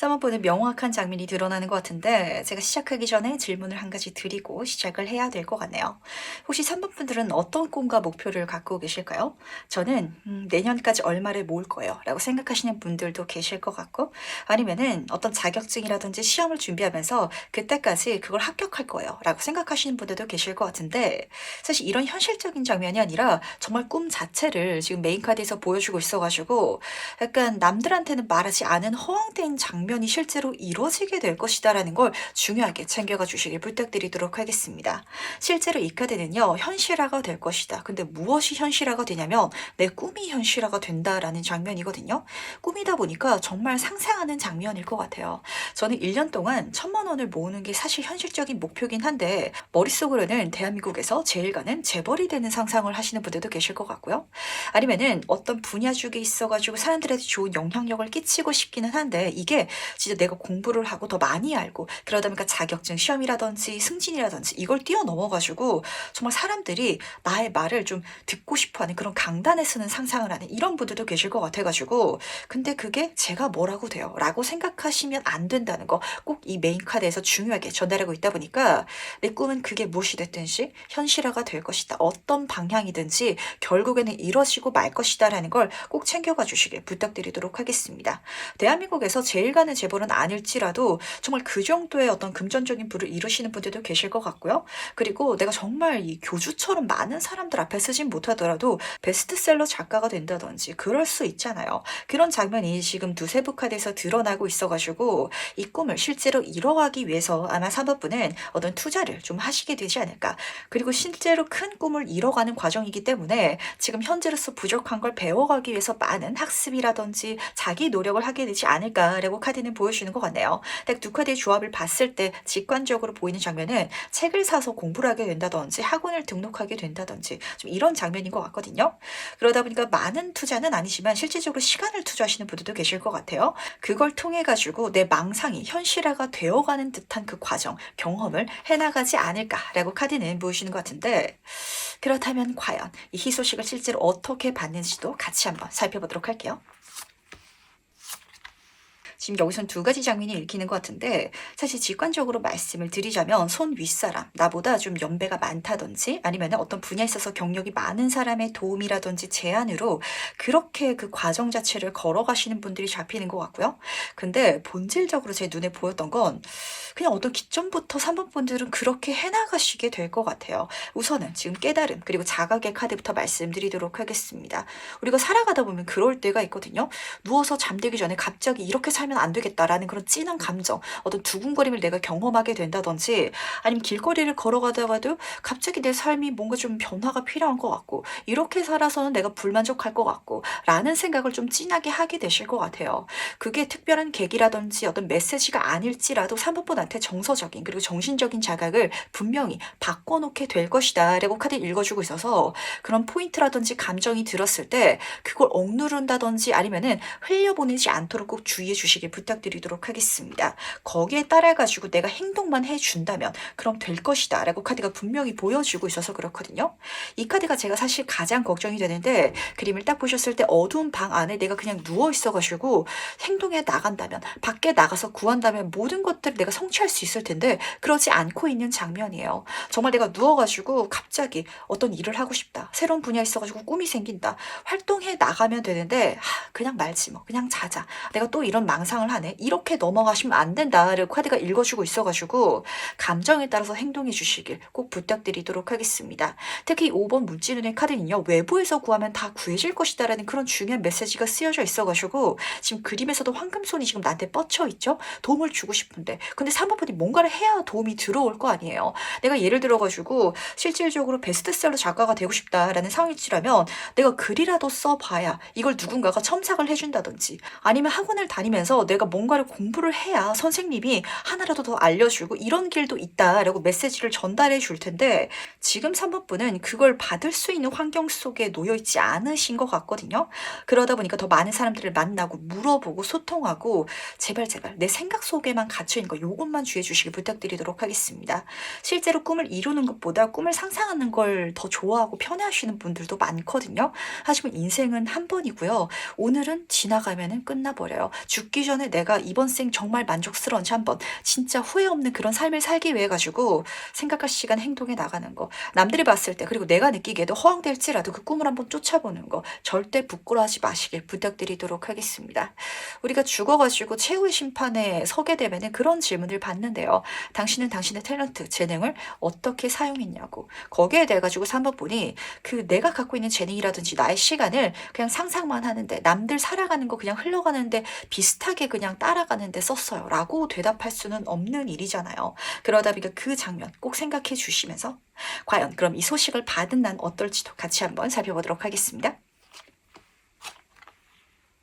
3번 보는 명확한 장면이 드러나는 것 같은데 제가 시작하기 전에 질문을 한 가지 드리고 시작을 해야 될 것 같네요. 혹시 3번 분들은 어떤 꿈과 목표를 갖고 계실까요? 저는 내년까지 얼마를 모을 거예요 라고 생각하시는 분들도 계실 것 같고 아니면은 어떤 자격증이라든지 시험을 준비하면서 그때까지 그걸 합격할 거예요 라고 생각하시는 분들도 계실 것 같은데 사실 이런 현실적인 장면이 아니라 정말 꿈 자체를 지금 메인 카드에서 보여주고 있어가지고 약간 남들한테는 말하지 않은 허황된 장면이 실제로 이루어지게 될 것이다라는 걸 중요하게 챙겨가 주시길 부탁드리도록 하겠습니다. 실제로 이 카드는요, 현실화가 될 것이다. 근데 무엇이 현실화가 되냐면 내 꿈이 현실화가 된다라는 장면이거든요. 꿈이다 보니까 정말 상상하는 장면일 것 같아요. 저는 1년 동안 1,000만 원을 모으는 게 사실 현실적인 목표긴 한데 머릿속으로는 대한민국에서 제일 가는 재벌이 되는 상상을 하시는 분들도 계실 것 같고요. 아니면은 어떤 분야 쪽에 있어가지고 사람들한테 좋은 영향력을 끼치고 싶기는 한데 이게 진짜 내가 공부를 하고 더 많이 알고 그러다 보니까 자격증 시험이라든지 승진이라든지 이걸 뛰어넘어가지고 정말 사람들이 나의 말을 좀 듣고 싶어하는 그런 강단에 서는 상상을 하는 이런 분들도 계실 것 같아가지고 근데 그게 제가 뭐라고 돼요 라고 생각하시면 안 된다는 거 꼭 이 메인 카드에서 중요하게 전달하고 있다 보니까 내 꿈은 그게 무엇이 됐든지 현실화가 될 것이다 어떤 방향이든지 결국에는 이루어지고 말 것이다 라는 걸 꼭 챙겨가 주시길 부탁드리도록 하겠습니다. 대한민국에서 제일 가는 재벌은 아닐지라도 정말 그 정도의 어떤 금전적인 부를 이루시는 분들도 계실 것 같고요. 그리고 내가 정말 이 교주처럼 많은 사람들 앞에 쓰진 못하더라도 베스트셀러 작가가 된다든지 그럴 수 있잖아요. 그런 장면이 지금 두세 부 카드에서 드러나고 있어가지고 이 꿈을 실제로 이뤄가기 위해서 아마 3번분은 어떤 투자를 좀 하시게 되지 않을까. 그리고 실제로 큰 꿈을 이뤄가는 과정이기 때문에 지금 현재로서 부족한 걸 배워가기 위해서 많은 학습이라든지 자기 노력을 하게 되지 않을까라고 카드는 보여주는 것 같네요. 딱 두 카드의 조합을 봤을 때 직관적으로 보이는 장면은 책을 사서 공부를 하게 된다든지 학원을 등록하게 된다든지 좀 이런 장면인 것 같거든요. 그러다 보니까 많은 투자는 아니지만 실질적으로 시간을 투자하시는 분들도 계실 것 같아요. 그걸 통해 가지고 내 망상이 현실화가 되어가는 듯한 그 과정, 경험을 해나가지 않을까라고 카드는 보여주는 것 같은데 그렇다면 과연 이 희소식을 실제로 어떻게 받는지도 같이 한번 살펴보도록 할게요. 지금 여기선 두 가지 장면이 읽히는 것 같은데 사실 직관적으로 말씀을 드리자면 손 윗사람, 나보다 좀 연배가 많다든지 아니면 어떤 분야에 있어서 경력이 많은 사람의 도움이라든지 제안으로 그렇게 그 과정 자체를 걸어가시는 분들이 잡히는 것 같고요. 근데 본질적으로 제 눈에 보였던 건 그냥 어떤 기점부터 3번 분들은 그렇게 해나가시게 될 것 같아요. 우선은 지금 깨달음 그리고 자각의 카드부터 말씀드리도록 하겠습니다. 우리가 살아가다 보면 그럴 때가 있거든요. 누워서 잠들기 전에 갑자기 이렇게 살면 안 되겠다라는 그런 찐한 감정, 어떤 두근거림을 내가 경험하게 된다든지 아니면 길거리를 걸어가다가도 갑자기 내 삶이 뭔가 좀 변화가 필요한 것 같고 이렇게 살아서는 내가 불만족할 것 같고 라는 생각을 좀 진하게 하게 되실 것 같아요. 그게 특별한 계기라든지 어떤 메시지가 아닐지라도 3번분한테 정서적인 그리고 정신적인 자각을 분명히 바꿔놓게 될 것이다 라고 카드 읽어주고 있어서 그런 포인트라든지 감정이 들었을 때 그걸 억누른다든지 아니면은 흘려보내지 않도록 꼭 주의해 주시길 부탁드리도록 하겠습니다. 거기에 따라 가지고 내가 행동만 해준다면 그럼 될 것이다 라고 카드가 분명히 보여주고 있어서 그렇거든요. 이 카드가 제가 사실 가장 걱정이 되는데 그림을 딱 보셨을 때 어두운 방 안에 내가 그냥 누워 있어가지고 행동해 나간다면 밖에 나가서 구한다면 모든 것들을 내가 성취할 수 있을 텐데 그러지 않고 있는 장면이에요. 정말 내가 누워가지고 갑자기 어떤 일을 하고 싶다. 새로운 분야에 있어가지고 꿈이 생긴다. 활동해 나가면 되는데 그냥 말지 뭐 그냥 자자. 내가 또 이런 망상을 하네. 이렇게 넘어가시면 안 된다라고 카드가 읽어주고 있어가지고 감정에 따라서 행동해 주시길 꼭 부탁드리도록 하겠습니다. 특히 5번 문지눈의 카드는요. 외부에서 구하면 다 구해질 것이다라는 그런 중요한 메시지가 쓰여져 있어가지고 지금 그림에서도 황금손이 지금 나한테 뻗쳐 있죠. 도움을 주고 싶은데 근데 3번분이 뭔가를 해야 도움이 들어올 거 아니에요. 내가 예를 들어가지고 실질적으로 베스트셀러 작가가 되고 싶다라는 상황일지라면 내가 글이라도 써봐야 이걸 누군가가 첨삭을 해준다든지 아니면 학원을 다니면서 내가 뭔가를 공부를 해야 선생님이 하나라도 더 알려주고 이런 길도 있다라고 메시지를 전달해 줄 텐데 지금 3번분은 그걸 받을 수 있는 환경 속에 놓여 있지 않으신 것 같거든요. 그러다 보니까 더 많은 사람들을 만나고 물어보고 소통하고 제발 내 생각 속에만 갇혀 있는 거 요것만 주의해 주시길 부탁드리도록 하겠습니다. 실제로 꿈을 이루는 것보다 꿈을 상상하는 걸 더 좋아하고 편해하시는 분들도 많거든요. 하지만 인생은 한 번이고요. 오늘은 지나가면은 끝나버려요. 죽기 전에 내가 이번 생 정말 만족스러운지 한번 진짜 후회 없는 그런 삶을 살기 위해 가지고 생각할 시간 행동에 나가는 거. 남들이 봤을 때 그리고 내가 느끼기에도 허황될지라도 그 꿈을 한번 쫓아보는 거. 절대 부끄러워하지 마시길 부탁드리도록 하겠습니다. 우리가 죽어가지고 최후의 심판에 서게 되면은 그런 질문을 받는데요. 당신은 당신의 탤런트, 재능을 어떻게 사용했냐고. 거기에 대해 가지고 3번분이 그 내가 갖고 있는 재능이라든지 나의 시간을 그냥 상상만 하는데 남들 살아가는 거 그냥 흘러가는데 비슷하게 그냥 따라가는데 썼어요. 라고 대답할 수는 없는 일이잖아요. 그러다 보니까 그 장면 꼭 생각해 주시면서 과연 그럼 이 소식을 받은 난 어떨지도 같이 한번 살펴보도록 하겠습니다.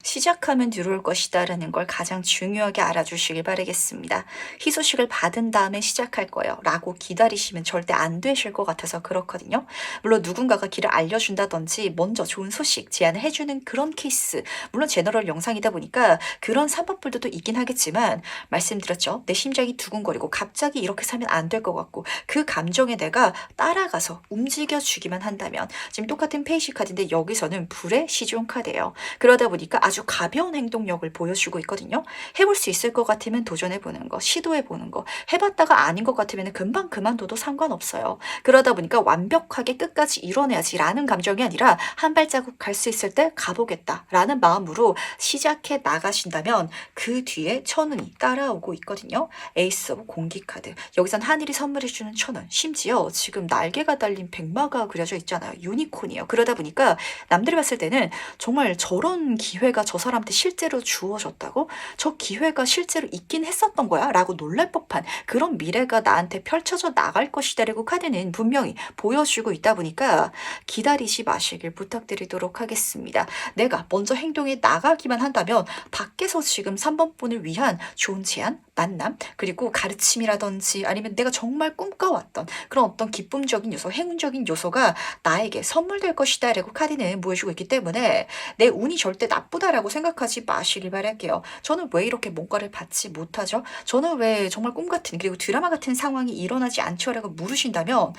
시작하면 들어올 것이다 라는 걸 가장 중요하게 알아주시길 바라겠습니다. 희소식을 받은 다음에 시작할 거예요 라고 기다리시면 절대 안 되실 것 같아서 그렇거든요. 물론 누군가가 길을 알려준다든지 먼저 좋은 소식 제안을 해주는 그런 케이스 물론 제너럴 영상이다 보니까 그런 삼법불도 있긴 하겠지만 말씀드렸죠. 내 심장이 두근거리고 갑자기 이렇게 살면 안 될 것 같고 그 감정에 내가 따라가서 움직여주기만 한다면 지금 똑같은 페이시 카드인데 여기서는 불의 시종 카드예요. 그러다 보니까 아주 가벼운 행동력을 보여주고 있거든요. 해볼 수 있을 것 같으면 도전해보는 거, 시도해보는 거, 해봤다가 아닌 것 같으면 금방 그만둬도 상관없어요. 그러다 보니까 완벽하게 끝까지 이뤄내야지라는 감정이 아니라 한 발자국 갈 수 있을 때 가보겠다라는 마음으로 시작해 나가신다면 그 뒤에 천운이 따라오고 있거든요. 에이스 오브 공기 카드. 여기선 하늘이 선물해주는 천운. 심지어 지금 날개가 달린 백마가 그려져 있잖아요. 유니콘이에요. 그러다 보니까 남들이 봤을 때는 정말 저런 기회가 저 사람한테 실제로 주어졌다고? 저 기회가 실제로 있긴 했었던 거야? 라고 놀랄 법한 그런 미래가 나한테 펼쳐져 나갈 것이다라고 카드는 분명히 보여주고 있다 보니까 기다리지 마시길 부탁드리도록 하겠습니다. 내가 먼저 행동에 나가기만 한다면 밖에서 지금 3번 분을 위한 좋은 제안, 만남, 그리고 가르침이라든지 아니면 내가 정말 꿈꿔왔던 그런 어떤 기쁨적인 요소, 행운적인 요소가 나에게 선물될 것이다 라고 카드는 보여주고 있기 때문에 내 운이 절대 나쁘다라고 생각하지 마시길 바랄게요. 저는 왜 이렇게 뭔가를 받지 못하죠? 저는 왜 정말 꿈 같은 그리고 드라마 같은 상황이 일어나지 않죠? 라고 물으신다면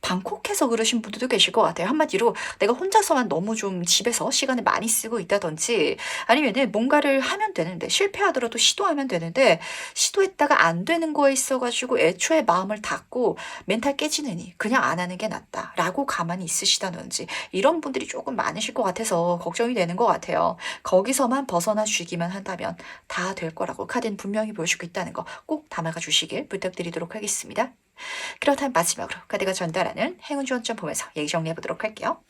방콕해서 그러신 분들도 계실 것 같아요. 한마디로 내가 혼자서만 너무 좀 집에서 시간을 많이 쓰고 있다든지 아니면은 뭔가를 하면 되는데 실패하더라도 시도하면 되는데 시도했다가 안 되는 거에 있어가지고 애초에 마음을 닫고 멘탈 깨지느니 그냥 안 하는 게 낫다라고 가만히 있으시다든지 이런 분들이 조금 많으실 것 같아서 걱정이 되는 것 같아요. 거기서만 벗어나 주기만 한다면 다 될 거라고 카드는 분명히 보여주고 있다는 거 꼭 담아가 주시길 부탁드리도록 하겠습니다. 그렇다면 마지막으로 카드가 전달하는 행운 지원점 보면서 얘기 정리해 보도록 할게요.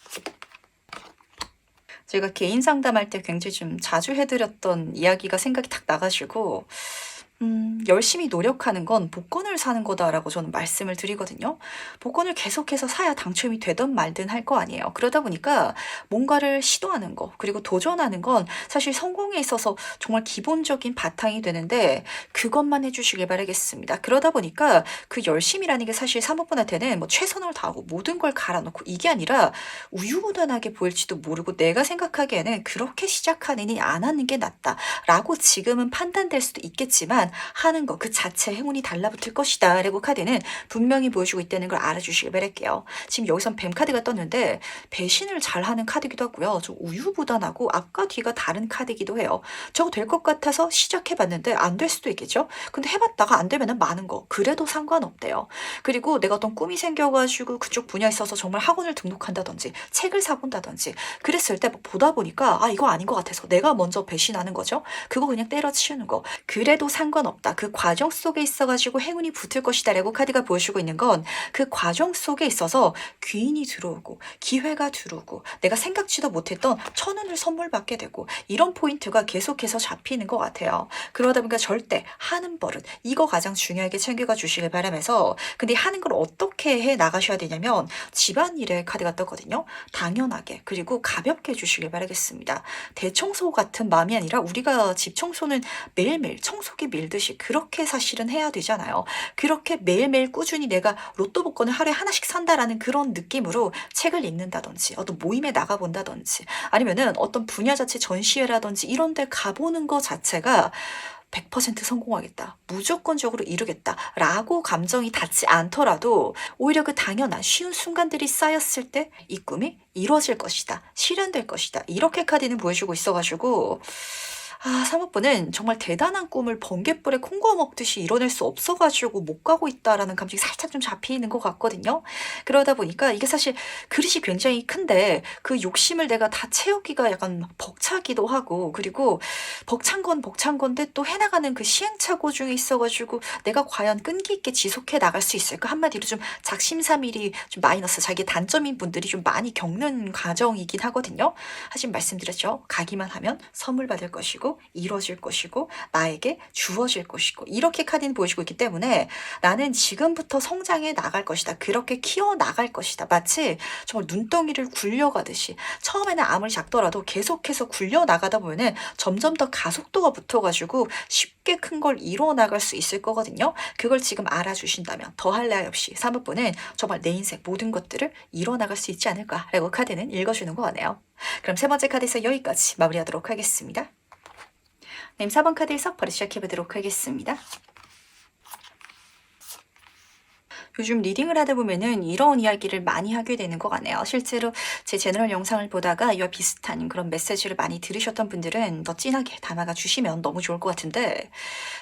제가 개인 상담할 때 굉장히 좀 자주 해드렸던 이야기가 생각이 탁 나가지고 열심히 노력하는 건 복권을 사는 거다라고 저는 말씀을 드리거든요. 복권을 계속해서 사야 당첨이 되든 말든 할 거 아니에요. 그러다 보니까 뭔가를 시도하는 거, 그리고 도전하는 건 사실 성공에 있어서 정말 기본적인 바탕이 되는데 그것만 해주시길 바라겠습니다. 그러다 보니까 그 열심이라는 게 사실 사모분한테는 뭐 최선을 다하고 모든 걸 갈아놓고 이게 아니라 우유부단하게 보일지도 모르고 내가 생각하기에는 그렇게 시작하느니 안 하는 게 낫다라고 지금은 판단될 수도 있겠지만 하는 거 그 자체 행운이 달라붙을 것이다 라고 카드는 분명히 보여주고 있다는 걸 알아주시길 바랄게요. 지금 여기선 뱀 카드가 떴는데 배신을 잘하는 카드기도 하고요. 좀 우유부단하고 앞과 뒤가 다른 카드기도 해요. 저거 될 것 같아서 시작해봤는데 안 될 수도 있겠죠. 근데 해봤다가 안 되면은 많은 거 그래도 상관없대요. 그리고 내가 어떤 꿈이 생겨가지고 그쪽 분야에 있어서 정말 학원을 등록한다든지 책을 사본다든지 그랬을 때 보다 보니까 아 이거 아닌 것 같아서 내가 먼저 배신하는 거죠. 그거 그냥 때려치우는 거 그래도 상관없다. 그 과정 속에 있어가지고 행운이 붙을 것이다 라고 카드가 보여주고 있는 건 그 과정 속에 있어서 귀인이 들어오고 기회가 들어오고 내가 생각지도 못했던 천운을 선물 받게 되고 이런 포인트가 계속해서 잡히는 것 같아요. 그러다 보니까 절대 하는 버릇 이거 가장 중요하게 챙겨가 주시길 바라면서 근데 하는 걸 어떻게 해 나가셔야 되냐면 집안일에 카드가 떴거든요. 당연하게 그리고 가볍게 해주시길 바라겠습니다. 대청소 같은 마음이 아니라 우리가 집 청소는 매일매일 청소기 밀듯이 그렇게 사실은 해야 되잖아요. 그렇게 매일매일 꾸준히 내가 로또 복권을 하루에 하나씩 산다라는 그런 느낌으로 책을 읽는다든지 어떤 모임에 나가본다든지 아니면은 어떤 분야 자체 전시회라든지 이런 데 가보는 것 자체가 100% 성공하겠다. 무조건적으로 이루겠다. 라고 감정이 닿지 않더라도 오히려 그 당연한 쉬운 순간들이 쌓였을 때 이 꿈이 이루어질 것이다. 실현될 것이다. 이렇게 카드는 보여주고 있어가지고 아, 사모분은 정말 대단한 꿈을 번갯불에 콩 구워 먹듯이 이뤄낼 수 없어가지고 못 가고 있다라는 감정이 살짝 좀 잡히는 것 같거든요. 그러다 보니까 이게 사실 그릇이 굉장히 큰데 그 욕심을 내가 다 채우기가 약간 벅차기도 하고 그리고 벅찬 건 벅찬 건데 또 해나가는 그 시행착오 중에 있어가지고 내가 과연 끈기 있게 지속해 나갈 수 있을까? 한마디로 좀 작심삼일이 좀 마이너스 자기 단점인 분들이 좀 많이 겪는 과정이긴 하거든요. 하지만 말씀드렸죠. 가기만 하면 선물 받을 것이고 이루어질 것이고 나에게 주어질 것이고 이렇게 카드는 보여주고 있기 때문에 나는 지금부터 성장해 나갈 것이다. 그렇게 키워 나갈 것이다. 마치 정말 눈덩이를 굴려가듯이 처음에는 아무리 작더라도 계속해서 굴려 나가다 보면은 점점 더 가속도가 붙어가지고 쉽게 큰 걸 이루어 나갈 수 있을 거거든요. 그걸 지금 알아주신다면 더할 나위 없이 사모분은 정말 내 인생 모든 것들을 이루어 나갈 수 있지 않을까라고 카드는 읽어주는 거 같네요. 그럼 세 번째 카드에서 여기까지 마무리하도록 하겠습니다. 네, 4번 카드에서 바로 시작해보도록 하겠습니다. 요즘 리딩을 하다 보면은 이런 이야기를 많이 하게 되는 것 같네요. 실제로 제 채널 영상을 보다가 이와 비슷한 그런 메시지를 많이 들으셨던 분들은 더 진하게 담아가 주시면 너무 좋을 것 같은데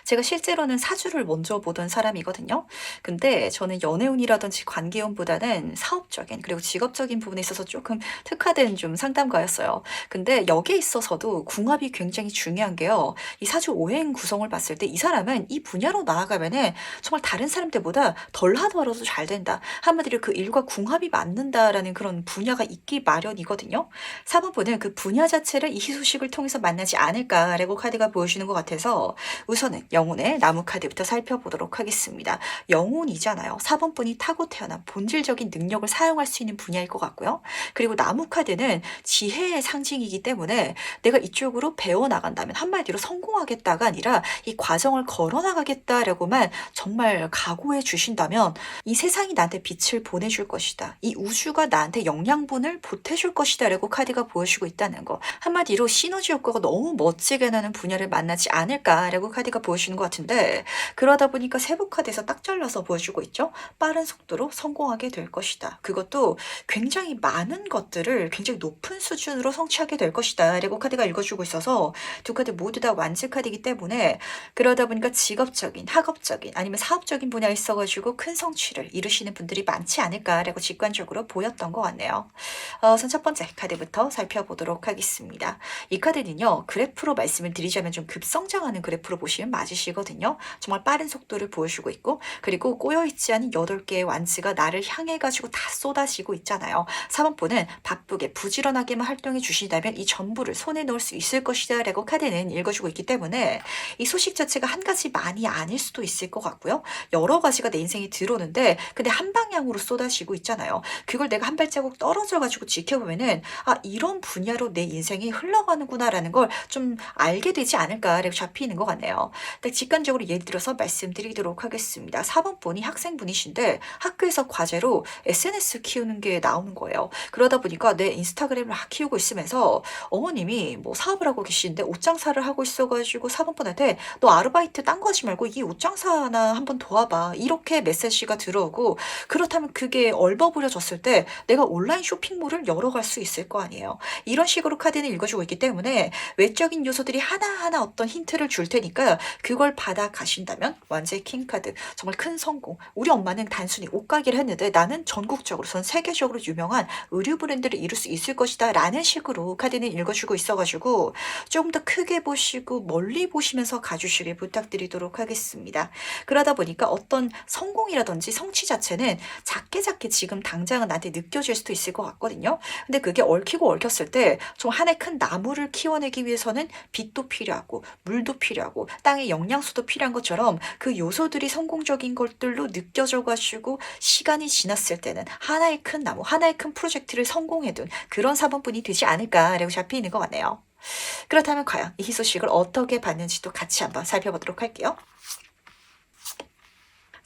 제가 실제로는 사주를 먼저 보던 사람이거든요. 근데 저는 연애운이라든지 관계운보다는 사업적인 그리고 직업적인 부분에 있어서 조금 특화된 좀 상담가였어요. 근데 여기에 있어서도 궁합이 굉장히 중요한 게요. 이 사주 오행 구성을 봤을 때 이 사람은 이 분야로 나아가면은 정말 다른 사람들보다 덜 하더라고요. 벌어도 잘 된다. 한마디로 그 일과 궁합이 맞는다라는 그런 분야가 있기 마련이거든요. 4번분은 그 분야 자체를 이 희소식을 통해서 만나지 않을까라고 카드가 보여주는 것 같아서 우선은 영혼의 나무 카드부터 살펴보도록 하겠습니다. 영혼이잖아요. 4번분이 타고 태어난 본질적인 능력을 사용할 수 있는 분야일 것 같고요. 그리고 나무 카드는 지혜의 상징이기 때문에 내가 이쪽으로 배워나간다면 한마디로 성공하겠다가 아니라 이 과정을 걸어나가겠다라고만 정말 각오해 주신다면 이 세상이 나한테 빛을 보내줄 것이다. 이 우주가 나한테 영양분을 보태줄 것이다 라고 카드가 보여주고 있다는 거. 한마디로 시너지 효과가 너무 멋지게 나는 분야를 만나지 않을까라고 카드가 보여주는 것 같은데 그러다 보니까 세부 카드에서 딱 잘라서 보여주고 있죠. 빠른 속도로 성공하게 될 것이다. 그것도 굉장히 많은 것들을 굉장히 높은 수준으로 성취하게 될 것이다 라고 카드가 읽어주고 있어서 두 카드 모두 다 완즈 카드이기 때문에 그러다 보니까 직업적인, 학업적인 아니면 사업적인 분야에 있어가지고 큰 성취를 이루시는 분들이 많지 않을까라고 직관적으로 보였던 것 같네요. 우선 첫 번째 카드부터 살펴보도록 하겠습니다. 이 카드는요. 그래프로 말씀을 드리자면 좀 급성장하는 그래프로 보시면 맞으시거든요. 정말 빠른 속도를 보여주고 있고 그리고 꼬여있지 않은 8개의 완즈가 나를 향해가지고 다 쏟아지고 있잖아요. 4번분은 바쁘게 부지런하게만 활동해 주신다면 이 전부를 손에 넣을 수 있을 것이다 라고 카드는 읽어주고 있기 때문에 이 소식 자체가 한 가지만이 아닐 수도 있을 것 같고요. 여러 가지가 내 인생에 들어오는데 근데 한 방향으로 쏟아지고 있잖아요. 그걸 내가 한 발자국 떨어져가지고 지켜보면은 아 이런 분야로 내 인생이 흘러가는구나라는 걸 좀 알게 되지 않을까라고 잡히는 것 같네요. 직관적으로 예를 들어서 말씀드리도록 하겠습니다. 4번 분이 학생분이신데 학교에서 과제로 SNS 키우는 게 나오는 거예요. 그러다 보니까 내 인스타그램을 막 키우고 있으면서 어머님이 뭐 사업을 하고 계시는데 옷장사를 하고 있어가지고 4번 분한테 너 아르바이트 딴 거 하지 말고 이 옷장사나 한번 도와봐. 이렇게 메시지가 들어오고 그렇다면 그게 얼버무려졌을 때 내가 온라인 쇼핑몰을 열어갈 수 있을 거 아니에요. 이런 식으로 카드는 읽어주고 있기 때문에 외적인 요소들이 하나하나 어떤 힌트를 줄 테니까 그걸 받아 가신다면 완전히 킹카드 정말 큰 성공. 우리 엄마는 단순히 옷가게를 했는데 나는 전국적으로 전 세계적으로 유명한 의류 브랜드를 이룰 수 있을 것이다 라는 식으로 카드는 읽어주고 있어가지고 조금 더 크게 보시고 멀리 보시면서 가주시길 부탁드리도록 하겠습니다. 그러다 보니까 어떤 성공이라든지 성취 자체는 작게 작게 지금 당장은 나한테 느껴질 수도 있을 것 같거든요. 근데 그게 얽히고 얽혔을 때 좀 한 해 큰 나무를 키워내기 위해서는 빛도 필요하고 물도 필요하고 땅의 영양소도 필요한 것처럼 그 요소들이 성공적인 것들로 느껴져 가지고 시간이 지났을 때는 하나의 큰 나무, 하나의 큰 프로젝트를 성공해둔 그런 사본분이 되지 않을까라고 잡히는 것 같네요. 그렇다면 과연 이 희소식을 어떻게 봤는지도 같이 한번 살펴보도록 할게요.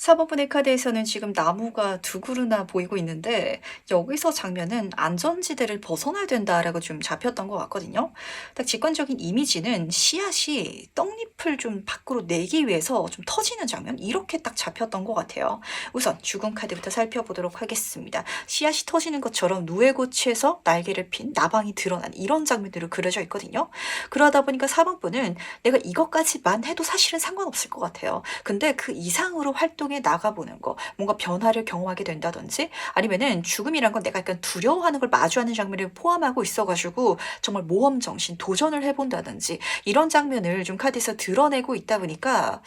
4번분의 카드에서는 지금 나무가 두 그루나 보이고 있는데 여기서 장면은 안전지대를 벗어나야 된다라고 좀 잡혔던 것 같거든요. 딱 직관적인 이미지는 씨앗이 떡잎을 좀 밖으로 내기 위해서 좀 터지는 장면 이렇게 딱 잡혔던 것 같아요. 우선 죽음 카드부터 살펴보도록 하겠습니다. 씨앗이 터지는 것처럼 누에고치에서 날개를 핀 나방이 드러난 이런 장면들로 그려져 있거든요. 그러다 보니까 4번분은 내가 이것까지만 해도 사실은 상관없을 것 같아요. 근데 그 이상으로 활동해 나가보는 거, 뭔가 변화를 경험하게 된다든지 아니면은 죽음이란 건 내가 약간 두려워하는 걸 마주하는 장면을 포함하고 있어가지고 정말 모험 정신, 도전을 해본다든지 이런 장면을 좀 카드에서 드러내고 있다 보니까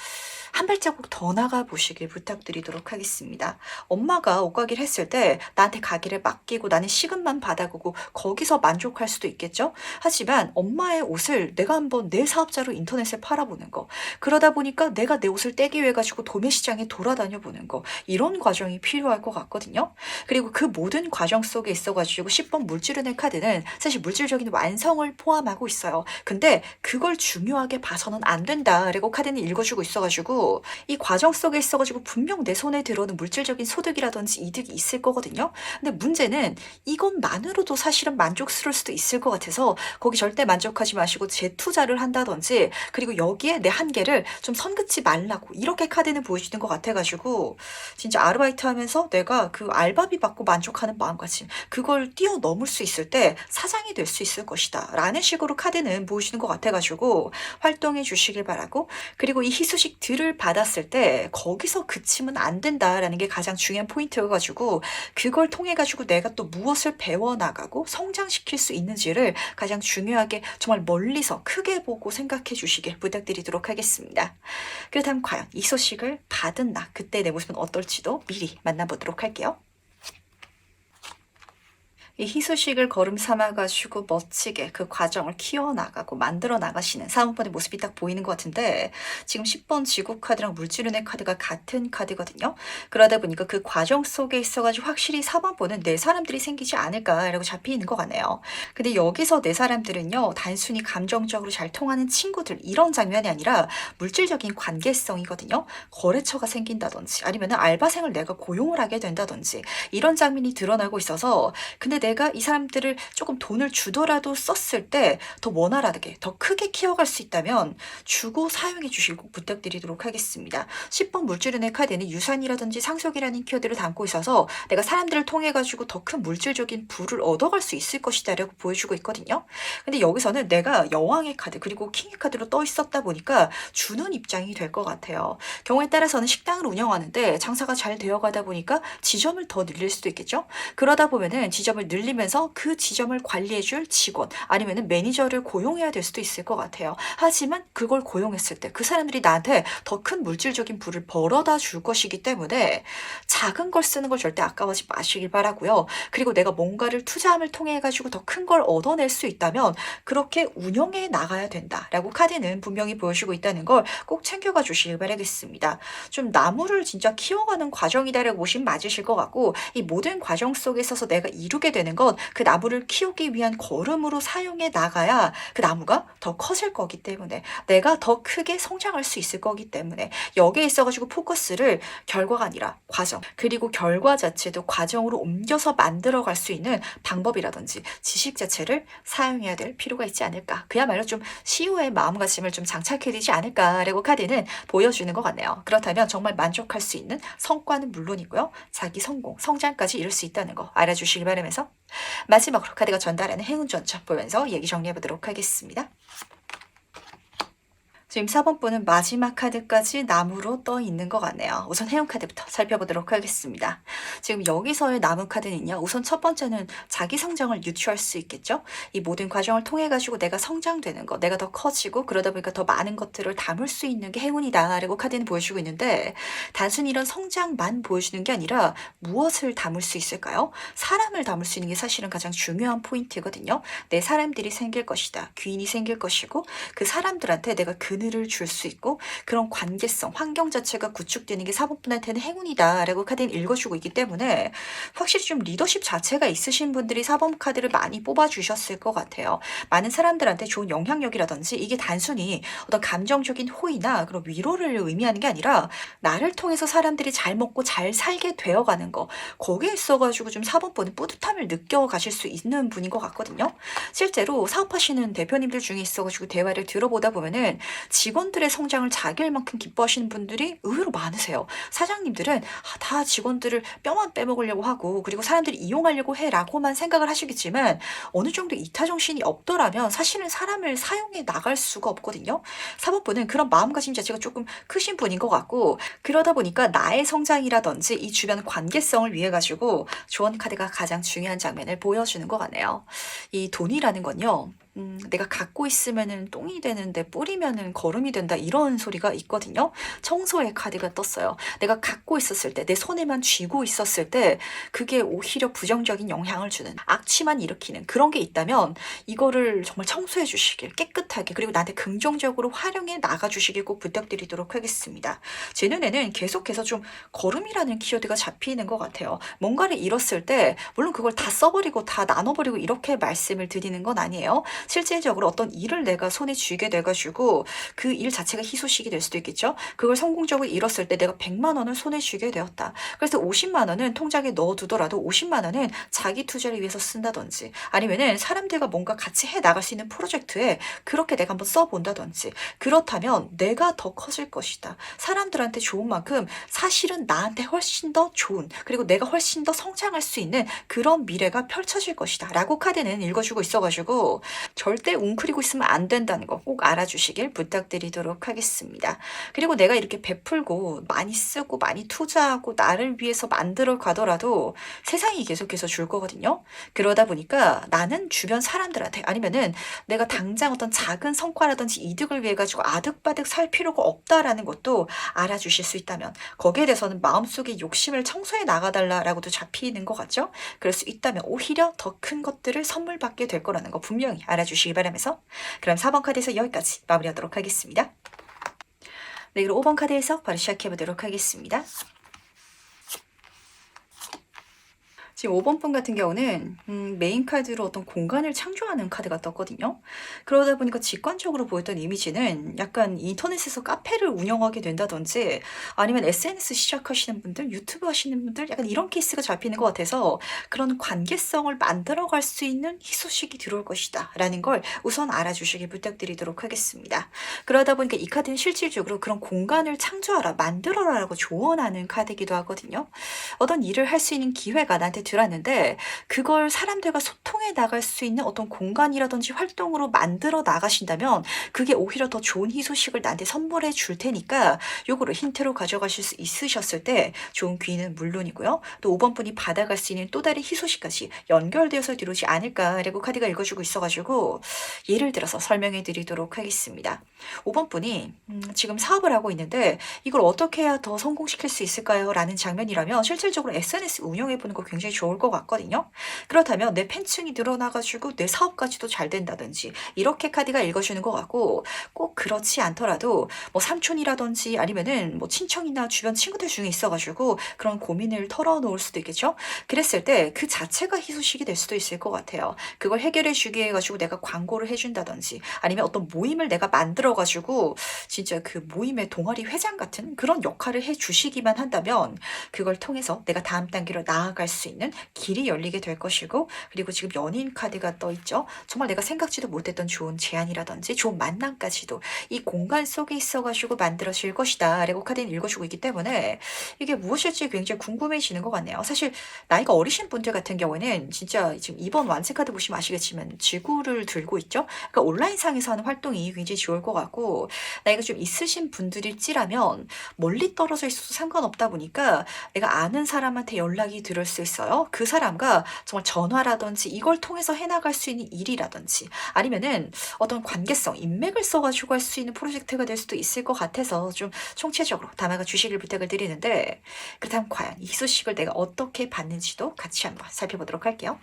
한 발자국 더 나가 보시길 부탁드리도록 하겠습니다. 엄마가 옷가게를 했을 때 나한테 가게를 맡기고 나는 시급만 받아보고 거기서 만족할 수도 있겠죠. 하지만 엄마의 옷을 내가 한번 내 사업자로 인터넷에 팔아보는 거 그러다 보니까 내가 내 옷을 떼기 위해 가지고 도매시장에 돌아다녀 보는 거 이런 과정이 필요할 것 같거든요. 그리고 그 모든 과정 속에 있어가지고 10번 물질은행 카드는 사실 물질적인 완성을 포함하고 있어요. 근데 그걸 중요하게 봐서는 안 된다라고 카드는 읽어주고 있어가지고 이 과정 속에 있어가지고 분명 내 손에 들어오는 물질적인 소득이라든지 이득이 있을 거거든요. 근데 문제는 이것만으로도 사실은 만족스러울 수도 있을 것 같아서 거기 절대 만족하지 마시고 재투자를 한다든지 그리고 여기에 내 한계를 좀 선긋지 말라고 이렇게 카드는 보여주는 것 같아가지고 진짜 아르바이트 하면서 내가 그 알바비 받고 만족하는 마음가짐 그걸 뛰어넘을 수 있을 때 사장이 될 수 있을 것이다 라는 식으로 카드는 보여주는 것 같아가지고 활동해 주시길 바라고 그리고 이 희소식들을 받았을 때 거기서 그치면 안 된다라는 게 가장 중요한 포인트여가지고 그걸 통해가지고 내가 또 무엇을 배워나가고 성장시킬 수 있는지를 가장 중요하게 정말 멀리서 크게 보고 생각해 주시길 부탁드리도록 하겠습니다. 그렇다면 과연 이 소식을 받은 나 그때 내 모습은 어떨지도 미리 만나보도록 할게요. 이 희소식을 걸음 삼아가지고 멋지게 그 과정을 키워나가고 만들어 나가시는 사모펀의 모습이 딱 보이는 것 같은데, 지금 10번 지구 카드랑 물질운의 카드가 같은 카드거든요. 그러다 보니까 그 과정 속에 있어가지고 확실히 4번 보는 내 사람들이 생기지 않을까라고 잡히는 것 같네요. 근데 여기서 내 사람들은요, 단순히 감정적으로 잘 통하는 친구들 이런 장면이 아니라 물질적인 관계성이거든요. 거래처가 생긴다든지 아니면 알바생을 내가 고용을 하게 된다든지 이런 장면이 드러나고 있어서, 근데 내가 이 사람들을 조금 돈을 주더라도 썼을 때 더 원활하게, 더 크게 키워갈 수 있다면 주고 사용해 주시길 꼭 부탁드리도록 하겠습니다. 10번 물질은행 카드는 유산이라든지 상속이라는 키워드를 담고 있어서 내가 사람들을 통해 가지고 더 큰 물질적인 부를 얻어갈 수 있을 것이다라고 보여주고 있거든요. 근데 여기서는 내가 여왕의 카드 그리고 킹의 카드로 떠 있었다 보니까 주는 입장이 될 것 같아요. 경우에 따라서는 식당을 운영하는데 장사가 잘 되어가다 보니까 지점을 더 늘릴 수도 있겠죠. 그러다 보면은 지점을 늘리면서 그 지점을 관리해줄 직원 아니면은 매니저를 고용해야 될 수도 있을 것 같아요. 하지만 그걸 고용했을 때 그 사람들이 나한테 더 큰 물질적인 부를 벌어다 줄 것이기 때문에 작은 걸 쓰는 걸 절대 아까워하지 마시길 바라고요. 그리고 내가 뭔가를 투자함을 통해 가지고 더 큰 걸 얻어낼 수 있다면 그렇게 운영해 나가야 된다라고 카드는 분명히 보여주고 있다는 걸 꼭 챙겨가 주시길 바라겠습니다. 좀 나무를 진짜 키워가는 과정이다라고 보시면 맞으실 것 같고, 이 모든 과정 속에 있어서 내가 이루게 되는 건 그 나무를 키우기 위한 걸음으로 사용해 나가야 그 나무가 더 커질 거기 때문에, 내가 더 크게 성장할 수 있을 거기 때문에 여기에 있어가지고 포커스를 결과가 아니라 과정, 그리고 결과 자체도 과정으로 옮겨서 만들어 갈 수 있는 방법이라든지 지식 자체를 사용해야 될 필요가 있지 않을까. 그야말로 좀 CEO의 마음가짐을 좀 장착해야 되지 않을까라고 카드는 보여주는 것 같네요. 그렇다면 정말 만족할 수 있는 성과는 물론이고요. 자기 성공, 성장까지 이룰 수 있다는 거 알아주시기 바라면서, 마지막으로 카드가 전달하는 행운 전차 보면서 얘기 정리해 보도록 하겠습니다. 지금 4번 분은 마지막 카드까지 나무로 떠 있는 것 같네요. 우선 해운 카드부터 살펴보도록 하겠습니다. 지금 여기서의 나무 카드는요. 우선 첫 번째는 자기 성장을 유추할 수 있겠죠. 이 모든 과정을 통해 가지고 내가 성장되는 것, 내가 더 커지고 그러다 보니까 더 많은 것들을 담을 수 있는 게 행운이다라고 카드는 보여주고 있는데, 단순히 이런 성장만 보여주는 게 아니라 무엇을 담을 수 있을까요? 사람을 담을 수 있는 게 사실은 가장 중요한 포인트거든요. 내 사람들이 생길 것이다. 귀인이 생길 것이고 그 사람들한테 내가 그늘을 줄 수 있고 그런 관계성, 환경 자체가 구축되는 게 4번 분한테는 행운이다라고 카드는 읽어주고 있기 때문에 확실히 좀 리더십 자체가 있으신 분들이 4번 카드를 많이 뽑아주셨을 것 같아요. 많은 사람들한테 좋은 영향력이라든지 이게 단순히 어떤 감정적인 호의나 그런 위로를 의미하는 게 아니라 나를 통해서 사람들이 잘 먹고 잘 살게 되어가는 거, 거기에 있어가지고 좀 4번 분은 뿌듯함을 느껴가실 수 있는 분인 것 같거든요. 실제로 사업하시는 대표님들 중에 있어가지고 대화를 들어보다 보면은 직원들의 성장을 자기 일만큼 기뻐하시는 분들이 의외로 많으세요. 사장님들은 다 직원들을 뼈만 빼먹으려고 하고 그리고 사람들이 이용하려고 해라고만 생각을 하시겠지만, 어느 정도 이타정신이 없더라면 사실은 사람을 사용해 나갈 수가 없거든요. 사법부는 그런 마음가짐 자체가 조금 크신 분인 것 같고, 그러다 보니까 나의 성장이라든지 이 주변 관계성을 위해 가지고 조언 카드가 가장 중요한 장면을 보여주는 것 같네요. 이 돈이라는 건요. 내가 갖고 있으면은 똥이 되는데 뿌리면은 거름이 된다 이런 소리가 있거든요. 청소의 카드가 떴어요. 내가 갖고 있었을 때, 내 손에만 쥐고 있었을 때 그게 오히려 부정적인 영향을 주는, 악취만 일으키는 그런 게 있다면 이거를 정말 청소해 주시길, 깨끗하게, 그리고 나한테 긍정적으로 활용해 나가 주시길 꼭 부탁드리도록 하겠습니다. 제 눈에는 계속해서 좀 거름이라는 키워드가 잡히는 것 같아요. 뭔가를 잃었을 때 물론 그걸 다 써버리고 다 나눠버리고 이렇게 말씀을 드리는 건 아니에요. 실질적으로 어떤 일을 내가 손에 쥐게 돼가지고 그 일 자체가 희소식이 될 수도 있겠죠. 그걸 성공적으로 잃었을 때 내가 100만 원을 손에 쥐게 되었다. 그래서 50만 원은 통장에 넣어두더라도 50만 원은 자기 투자를 위해서 쓴다든지, 아니면은 사람들과 뭔가 같이 해 나갈 수 있는 프로젝트에 그렇게 내가 한번 써본다든지, 그렇다면 내가 더 커질 것이다. 사람들한테 좋은 만큼 사실은 나한테 훨씬 더 좋은, 그리고 내가 훨씬 더 성장할 수 있는 그런 미래가 펼쳐질 것이다 라고 카드는 읽어주고 있어가지고, 절대 웅크리고 있으면 안 된다는 거 꼭 알아주시길 부탁드리도록 하겠습니다. 그리고 내가 이렇게 베풀고 많이 쓰고 많이 투자하고 나를 위해서 만들어 가더라도 세상이 계속해서 줄 거거든요. 그러다 보니까 나는 주변 사람들한테 아니면은 내가 당장 어떤 작은 성과라든지 이득을 위해 가지고 아득바득 살 필요가 없다라는 것도 알아주실 수 있다면 거기에 대해서는 마음속에 욕심을 청소해 나가달라라고도 잡히는 것 같죠? 그럴 수 있다면 오히려 더 큰 것들을 선물 받게 될 거라는 거 분명히 알아주시기 바라면서 그럼 4번 카드에서 여기까지 마무리하도록 하겠습니다. 네, 그리고 5번 카드에서 바로 시작해 보도록 하겠습니다. 지금 5번 분 같은 경우는 메인 카드로 어떤 공간을 창조하는 카드가 떴거든요. 그러다 보니까 직관적으로 보였던 이미지는 약간 인터넷에서 카페를 운영하게 된다든지 아니면 SNS 시작하시는 분들, 유튜브 하시는 분들 약간 이런 케이스가 잡히는 것 같아서 그런 관계성을 만들어갈 수 있는 희소식이 들어올 것이다 라는 걸 우선 알아주시길 부탁드리도록 하겠습니다. 그러다 보니까 이 카드는 실질적으로 그런 공간을 창조하라, 만들어라라고 조언하는 카드이기도 하거든요. 어떤 일을 할 수 있는 기회가 나한테 들었는데 그걸 사람들과 소통해 나갈 수 있는 어떤 공간이라든지 활동으로 만들어 나가신다면 그게 오히려 더 좋은 희소식을 나한테 선물해 줄 테니까 요거를 힌트로 가져가실 수 있으셨을 때 좋은 귀는 물론이고요. 또 5번 분이 받아갈 수 있는 또 다른 희소식까지 연결되어서 들어오지 않을까라고 카드가 읽어주고 있어가지고 예를 들어서 설명해 드리도록 하겠습니다. 5번 분이 지금 사업을 하고 있는데 이걸 어떻게 해야 더 성공시킬 수 있을까요? 라는 장면이라면 실질적으로 SNS 운영해 보는 거 굉장히 좋을 것 같거든요. 그렇다면 내 팬층이 늘어나가지고 내 사업까지도 잘 된다든지 이렇게 카드가 읽어주는 것 같고 꼭 그렇지 않더라도 뭐 삼촌이라든지 아니면은 뭐 친척이나 주변 친구들 중에 있어가지고 그런 고민을 털어놓을 수도 있겠죠. 그랬을 때 그 자체가 희소식이 될 수도 있을 것 같아요. 그걸 해결해 주기 위해 가지고 내가 광고를 해준다든지 아니면 어떤 모임을 내가 만들어가지고 진짜 그 모임의 동아리 회장 같은 그런 역할을 해주시기만 한다면 그걸 통해서 내가 다음 단계로 나아갈 수 있는 길이 열리게 될 것이고 그리고 지금 연인 카드가 떠 있죠. 정말 내가 생각지도 못했던 좋은 제안이라든지 좋은 만남까지도 이 공간 속에 있어가지고 만들어질 것이다 라고 카드는 읽어주고 있기 때문에 이게 무엇일지 굉장히 궁금해지는 것 같네요. 사실 나이가 어리신 분들 같은 경우에는 진짜 지금 이번 완세 카드 보시면 아시겠지만 지구를 들고 있죠. 그러니까 온라인상에서 하는 활동이 굉장히 좋을 것 같고 나이가 좀 있으신 분들일지라면 멀리 떨어져 있어도 상관없다 보니까 내가 아는 사람한테 연락이 들을 수 있어요. 그 사람과 정말 전화라든지 이걸 통해서 해나갈 수 있는 일이라든지 아니면은 어떤 관계성, 인맥을 써가지고 할 수 있는 프로젝트가 될 수도 있을 것 같아서 좀 총체적으로 담아가 주시길 부탁을 드리는데 그렇다면 과연 이 소식을 내가 어떻게 받는지도 같이 한번 살펴보도록 할게요.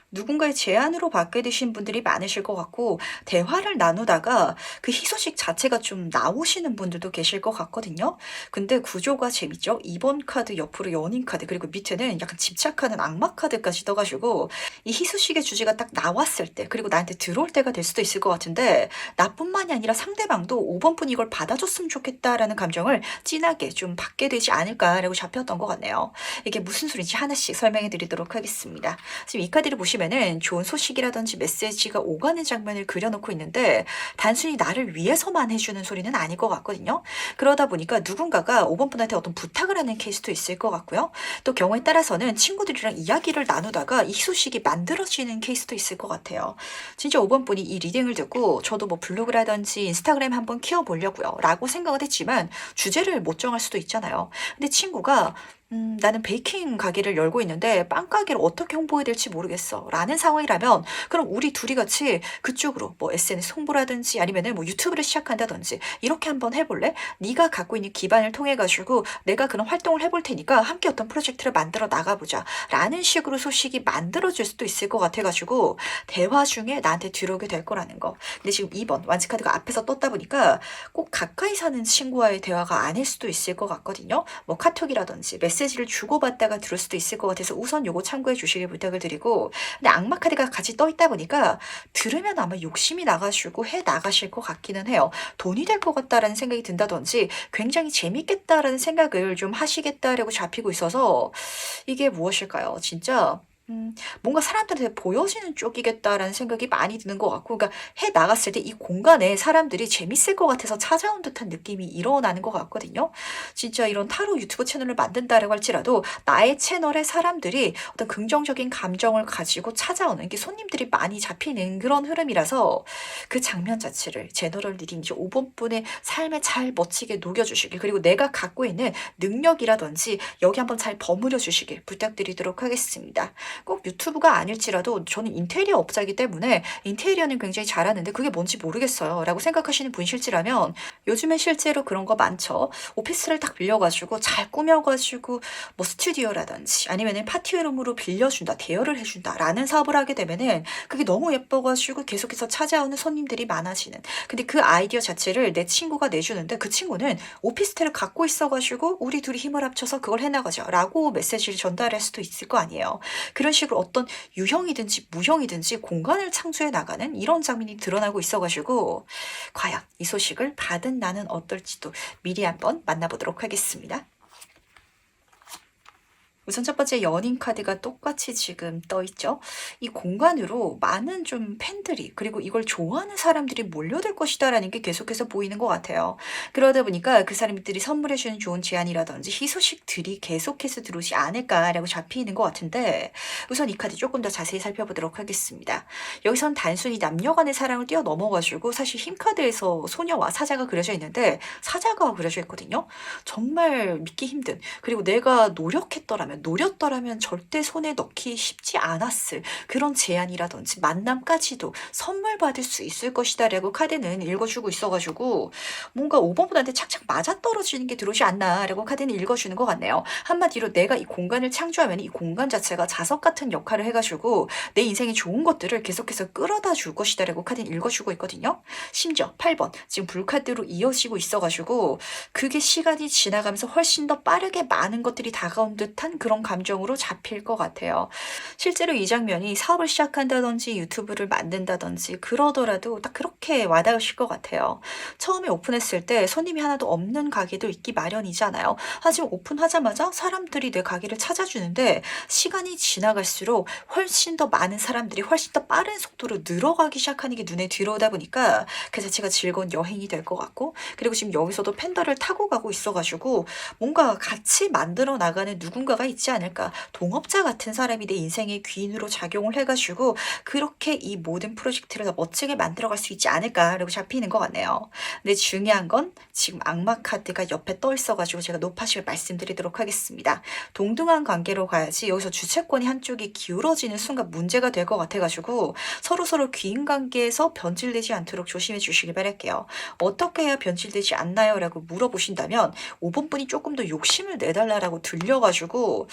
누군가의 제안으로 받게 되신 분들이 많으실 것 같고 대화를 나누다가 그 희소식 자체가 좀 나오시는 분들도 계실 것 같거든요. 근데 구조가 재밌죠. 2번 카드 옆으로 연인 카드 그리고 밑에는 약간 집착하는 악마 카드까지 떠가지고 이 희소식의 주제가 딱 나왔을 때 그리고 나한테 들어올 때가 될 수도 있을 것 같은데 나뿐만이 아니라 상대방도 5번 분이 이걸 받아줬으면 좋겠다라는 감정을 진하게 좀 받게 되지 않을까라고 잡혔던 것 같네요. 이게 무슨 소리인지 하나씩 설명해 드리도록 하겠습니다. 지금 이 카드를 보시면은 좋은 소식이라든지 메시지가 오가는 장면을 그려놓고 있는데 단순히 나를 위해서만 해주는 소리는 아닐 것 같거든요. 그러다 보니까 누군가가 5번 분한테 어떤 부탁을 하는 케이스도 있을 것 같고요. 또 경우에 따라서는 친구들이랑 이야기를 나누다가 이 소식이 만들어지는 케이스도 있을 것 같아요. 진짜 5번 분이 이 리딩을 듣고 저도 뭐 블로그라든지 인스타그램 한번 키워보려고요 라고 생각을 했지만 주제를 못 정할 수도 있잖아요. 근데 친구가 나는 베이킹 가게를 열고 있는데 빵 가게를 어떻게 홍보해야 될지 모르겠어 라는 상황이라면 그럼 우리 둘이 같이 그쪽으로 뭐 SNS 홍보라든지 아니면은 뭐 유튜브를 시작한다든지 이렇게 한번 해볼래? 네가 갖고 있는 기반을 통해 가지고 내가 그런 활동을 해볼 테니까 함께 어떤 프로젝트를 만들어 나가보자 라는 식으로 소식이 만들어질 수도 있을 것 같아 가지고 대화 중에 나한테 들어오게 될 거라는 거. 근데 지금 2번 완치 카드가 앞에서 떴다 보니까 꼭 가까이 사는 친구와의 대화가 아닐 수도 있을 것 같거든요. 뭐 카톡이라든지 메시지를 주고받다가 들을 수도 있을 것 같아서 우선 요거 참고해 주시길 부탁을 드리고 근데 악마 카드가 같이 떠 있다 보니까 들으면 아마 욕심이 나가시고 해 나가실 것 같기는 해요. 돈이 될 것 같다라는 생각이 든다든지 굉장히 재밌겠다라는 생각을 좀 하시겠다라고 잡히고 있어서 이게 무엇일까요? 진짜 뭔가 사람들한테 보여지는 쪽이겠다라는 생각이 많이 드는 것 같고, 그러니까 해 나갔을 때 이 공간에 사람들이 재밌을 것 같아서 찾아온 듯한 느낌이 일어나는 것 같거든요. 진짜 이런 타로 유튜브 채널을 만든다라고 할지라도 나의 채널에 사람들이 어떤 긍정적인 감정을 가지고 찾아오는 게 손님들이 많이 잡히는 그런 흐름이라서 그 장면 자체를 제너럴 리딩 5번분의 삶에 잘 멋지게 녹여주시길, 그리고 내가 갖고 있는 능력이라든지 여기 한번 잘 버무려 주시길 부탁드리도록 하겠습니다. 꼭 유튜브가 아닐지라도 저는 인테리어 업자이기 때문에 인테리어는 굉장히 잘하는데 그게 뭔지 모르겠어요 라고 생각하시는 분실지라면, 요즘에 실제로 그런 거 많죠. 오피스를 딱 빌려가지고 잘 꾸며가지고 뭐 스튜디오라든지 아니면은 파티룸으로 빌려준다, 대여를 해준다 라는 사업을 하게 되면은 그게 너무 예뻐가지고 계속해서 찾아오는 손님들이 많아지는, 근데 그 아이디어 자체를 내 친구가 내주는데 그 친구는 오피스텔을 갖고 있어가지고 우리 둘이 힘을 합쳐서 그걸 해나가자 라고 메시지를 전달할 수도 있을 거 아니에요. 그런 식으로 어떤 유형이든지 무형이든지 공간을 창조해 나가는 이런 장면이 드러나고 있어가지고, 과연 이 소식을 받은 나는 어떨지도 미리 한번 만나보도록 하겠습니다. 우선 첫 번째 연인 카드가 똑같이 지금 떠 있죠. 이 공간으로 많은 좀 팬들이, 그리고 이걸 좋아하는 사람들이 몰려들 것이다라는 게 계속해서 보이는 것 같아요. 그러다 보니까 그 사람들이 선물해주는 좋은 제안이라든지 희소식들이 계속해서 들어오지 않을까라고 잡히는 것 같은데, 우선 이 카드 조금 더 자세히 살펴보도록 하겠습니다. 여기선 단순히 남녀 간의 사랑을 뛰어넘어가지고 사실 힘 카드에서 소녀와 사자가 그려져 있는데 사자가 그려져 있거든요. 정말 믿기 힘든, 그리고 내가 노렸더라면 절대 손에 넣기 쉽지 않았을 그런 제안이라든지 만남까지도 선물 받을 수 있을 것이다라고 카드는 읽어주고 있어가지고, 뭔가 5번보다한테 착착 맞아떨어지는 게 들어오지 않나라고 카드는 읽어주는 것 같네요. 한마디로 내가 이 공간을 창조하면 이 공간 자체가 자석 같은 역할을 해가지고 내 인생에 좋은 것들을 계속해서 끌어다 줄 것이다라고 카드는 읽어주고 있거든요. 심지어 8번 지금 불카드로 이어지고 있어가지고 그게 시간이 지나가면서 훨씬 더 빠르게 많은 것들이 다가온 듯한 그런 감정으로 잡힐 것 같아요. 실제로 이 장면이 사업을 시작한다든지 유튜브를 만든다든지 그러더라도 딱 그렇게 와닿으실 것 같아요. 처음에 오픈했을 때 손님이 하나도 없는 가게도 있기 마련이잖아요. 하지만 오픈하자마자 사람들이 내 가게를 찾아주는데 시간이 지나갈수록 훨씬 더 많은 사람들이 훨씬 더 빠른 속도로 늘어가기 시작하는 게 눈에 들어오다 보니까 그 자체가 즐거운 여행이 될 것 같고, 그리고 지금 여기서도 팬더를 타고 가고 있어가지고 뭔가 같이 만들어 나가는 누군가가 있지 않을까. 동업자 같은 사람이 내 인생의 귀인으로 작용을 해가지고 그렇게 이 모든 프로젝트를 더 멋지게 만들어갈 수 있지 않을까라고 잡히는 것 같네요. 근데 중요한 건 지금 악마 카드가 옆에 떠 있어가지고 제가 높아심을 말씀드리도록 하겠습니다. 동등한 관계로 가야지 여기서 주체권이 한쪽이 기울어지는 순간 문제가 될 것 같아가지고 서로서로 귀인 관계에서 변질되지 않도록 조심해 주시길 바랄게요. 어떻게 해야 변질되지 않나요? 라고 물어보신다면 5번 분이 조금 더 욕심을 내달라라고 들려가지고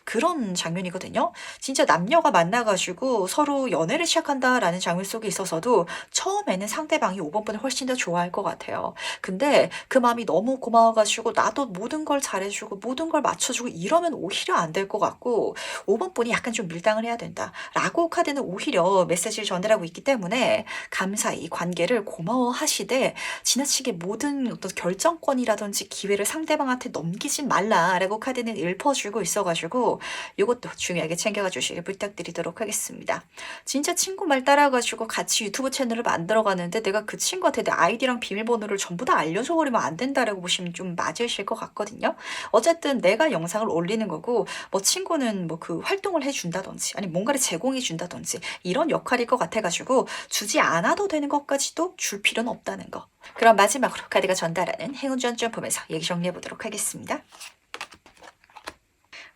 그런 장면이거든요. 진짜 남녀가 만나가지고 서로 연애를 시작한다라는 장면 속에 있어서도 처음에는 상대방이 5번 분을 훨씬 더 좋아할 것 같아요. 근데 그 마음이 너무 고마워가지고 나도 모든 걸 잘해주고 모든 걸 맞춰주고 이러면 오히려 안 될 것 같고, 5번 분이 약간 좀 밀당을 해야 된다라고 카드는 오히려 메시지를 전달하고 있기 때문에 감사히 관계를 고마워하시되 지나치게 모든 어떤 결정권이라든지 기회를 상대방한테 넘기지 말라라고 카드는 읊어주고 있어가지고 이것도 중요하게 챙겨가 주시길 부탁드리도록 하겠습니다. 진짜 친구 말 따라가지고 같이 유튜브 채널을 만들어가는데 내가 그 친구한테 내 아이디랑 비밀번호를 전부 다 알려줘버리면 안 된다라고 보시면 좀 맞으실 것 같거든요. 어쨌든 내가 영상을 올리는 거고 뭐 친구는 뭐 그 활동을 해준다든지 아니 뭔가를 제공해 준다든지 이런 역할일 것 같아가지고 주지 않아도 되는 것까지도 줄 필요는 없다는 거. 그럼 마지막으로 카드가 전달하는 행운 전점 보면서 얘기 정리해 보도록 하겠습니다.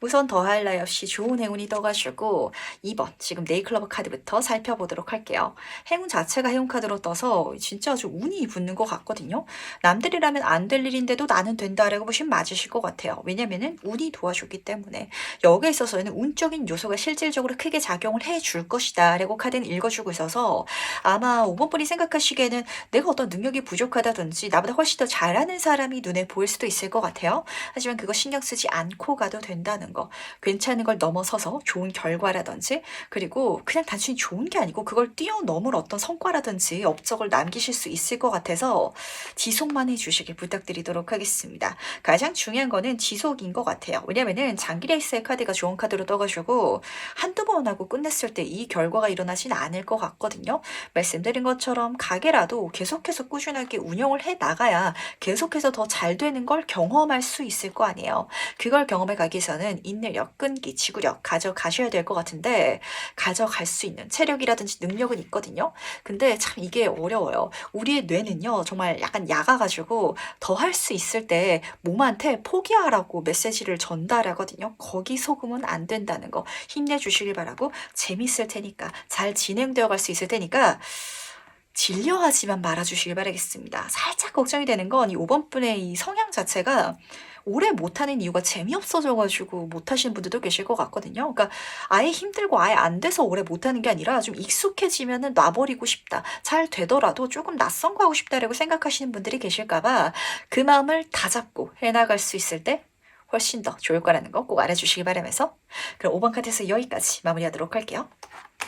우선 더할 나위 없이 좋은 행운이 떠가지고 2번 지금 네이클로버 카드부터 살펴보도록 할게요. 행운 자체가 행운 카드로 떠서 진짜 아주 운이 붙는 것 같거든요. 남들이라면 안 될 일인데도 나는 된다라고 보시면 맞으실 것 같아요. 왜냐면은 운이 도와줬기 때문에 여기에 있어서는 운적인 요소가 실질적으로 크게 작용을 해줄 것이다 라고 카드는 읽어주고 있어서 아마 5번 분이 생각하시기에는 내가 어떤 능력이 부족하다든지 나보다 훨씬 더 잘하는 사람이 눈에 보일 수도 있을 것 같아요. 하지만 그거 신경 쓰지 않고 가도 된다는 괜찮은 거, 괜찮은 걸 넘어서서 좋은 결과라든지 그리고 그냥 단순히 좋은 게 아니고 그걸 뛰어넘을 어떤 성과라든지 업적을 남기실 수 있을 것 같아서 지속만 해주시길 부탁드리도록 하겠습니다. 가장 중요한 거는 지속인 것 같아요. 왜냐면은 장기 레이스의 카드가 좋은 카드로 떠가지고 한두 번 하고 끝냈을 때 이 결과가 일어나진 않을 것 같거든요. 말씀드린 것처럼 가게라도 계속해서 꾸준하게 운영을 해 나가야 계속해서 더 잘 되는 걸 경험할 수 있을 거 아니에요. 그걸 경험해 가기 위해서는 인내력, 끈기, 지구력 가져가셔야 될 것 같은데 가져갈 수 있는 체력이라든지 능력은 있거든요. 근데 참 이게 어려워요. 우리의 뇌는요, 정말 약간 약아가지고 더 할 수 있을 때 몸한테 포기하라고 메시지를 전달하거든요. 거기 속으면 안 된다는 거 힘내주시길 바라고 재밌을 테니까 잘 진행되어 갈 수 있을 테니까 진려하지만 말아주시길 바라겠습니다. 살짝 걱정이 되는 건 이 5번 분의 이 성향 자체가 오래 못하는 이유가 재미없어져가지고 못하시는 분들도 계실 것 같거든요. 그러니까 아예 힘들고 아예 안 돼서 오래 못하는 게 아니라 좀 익숙해지면은 놔버리고 싶다. 잘 되더라도 조금 낯선 거 하고 싶다라고 생각하시는 분들이 계실까봐 그 마음을 다잡고 해나갈 수 있을 때 훨씬 더 좋을 거라는 거 꼭 알아주시기 바라면서 그럼 5번 카드에서 여기까지 마무리하도록 할게요.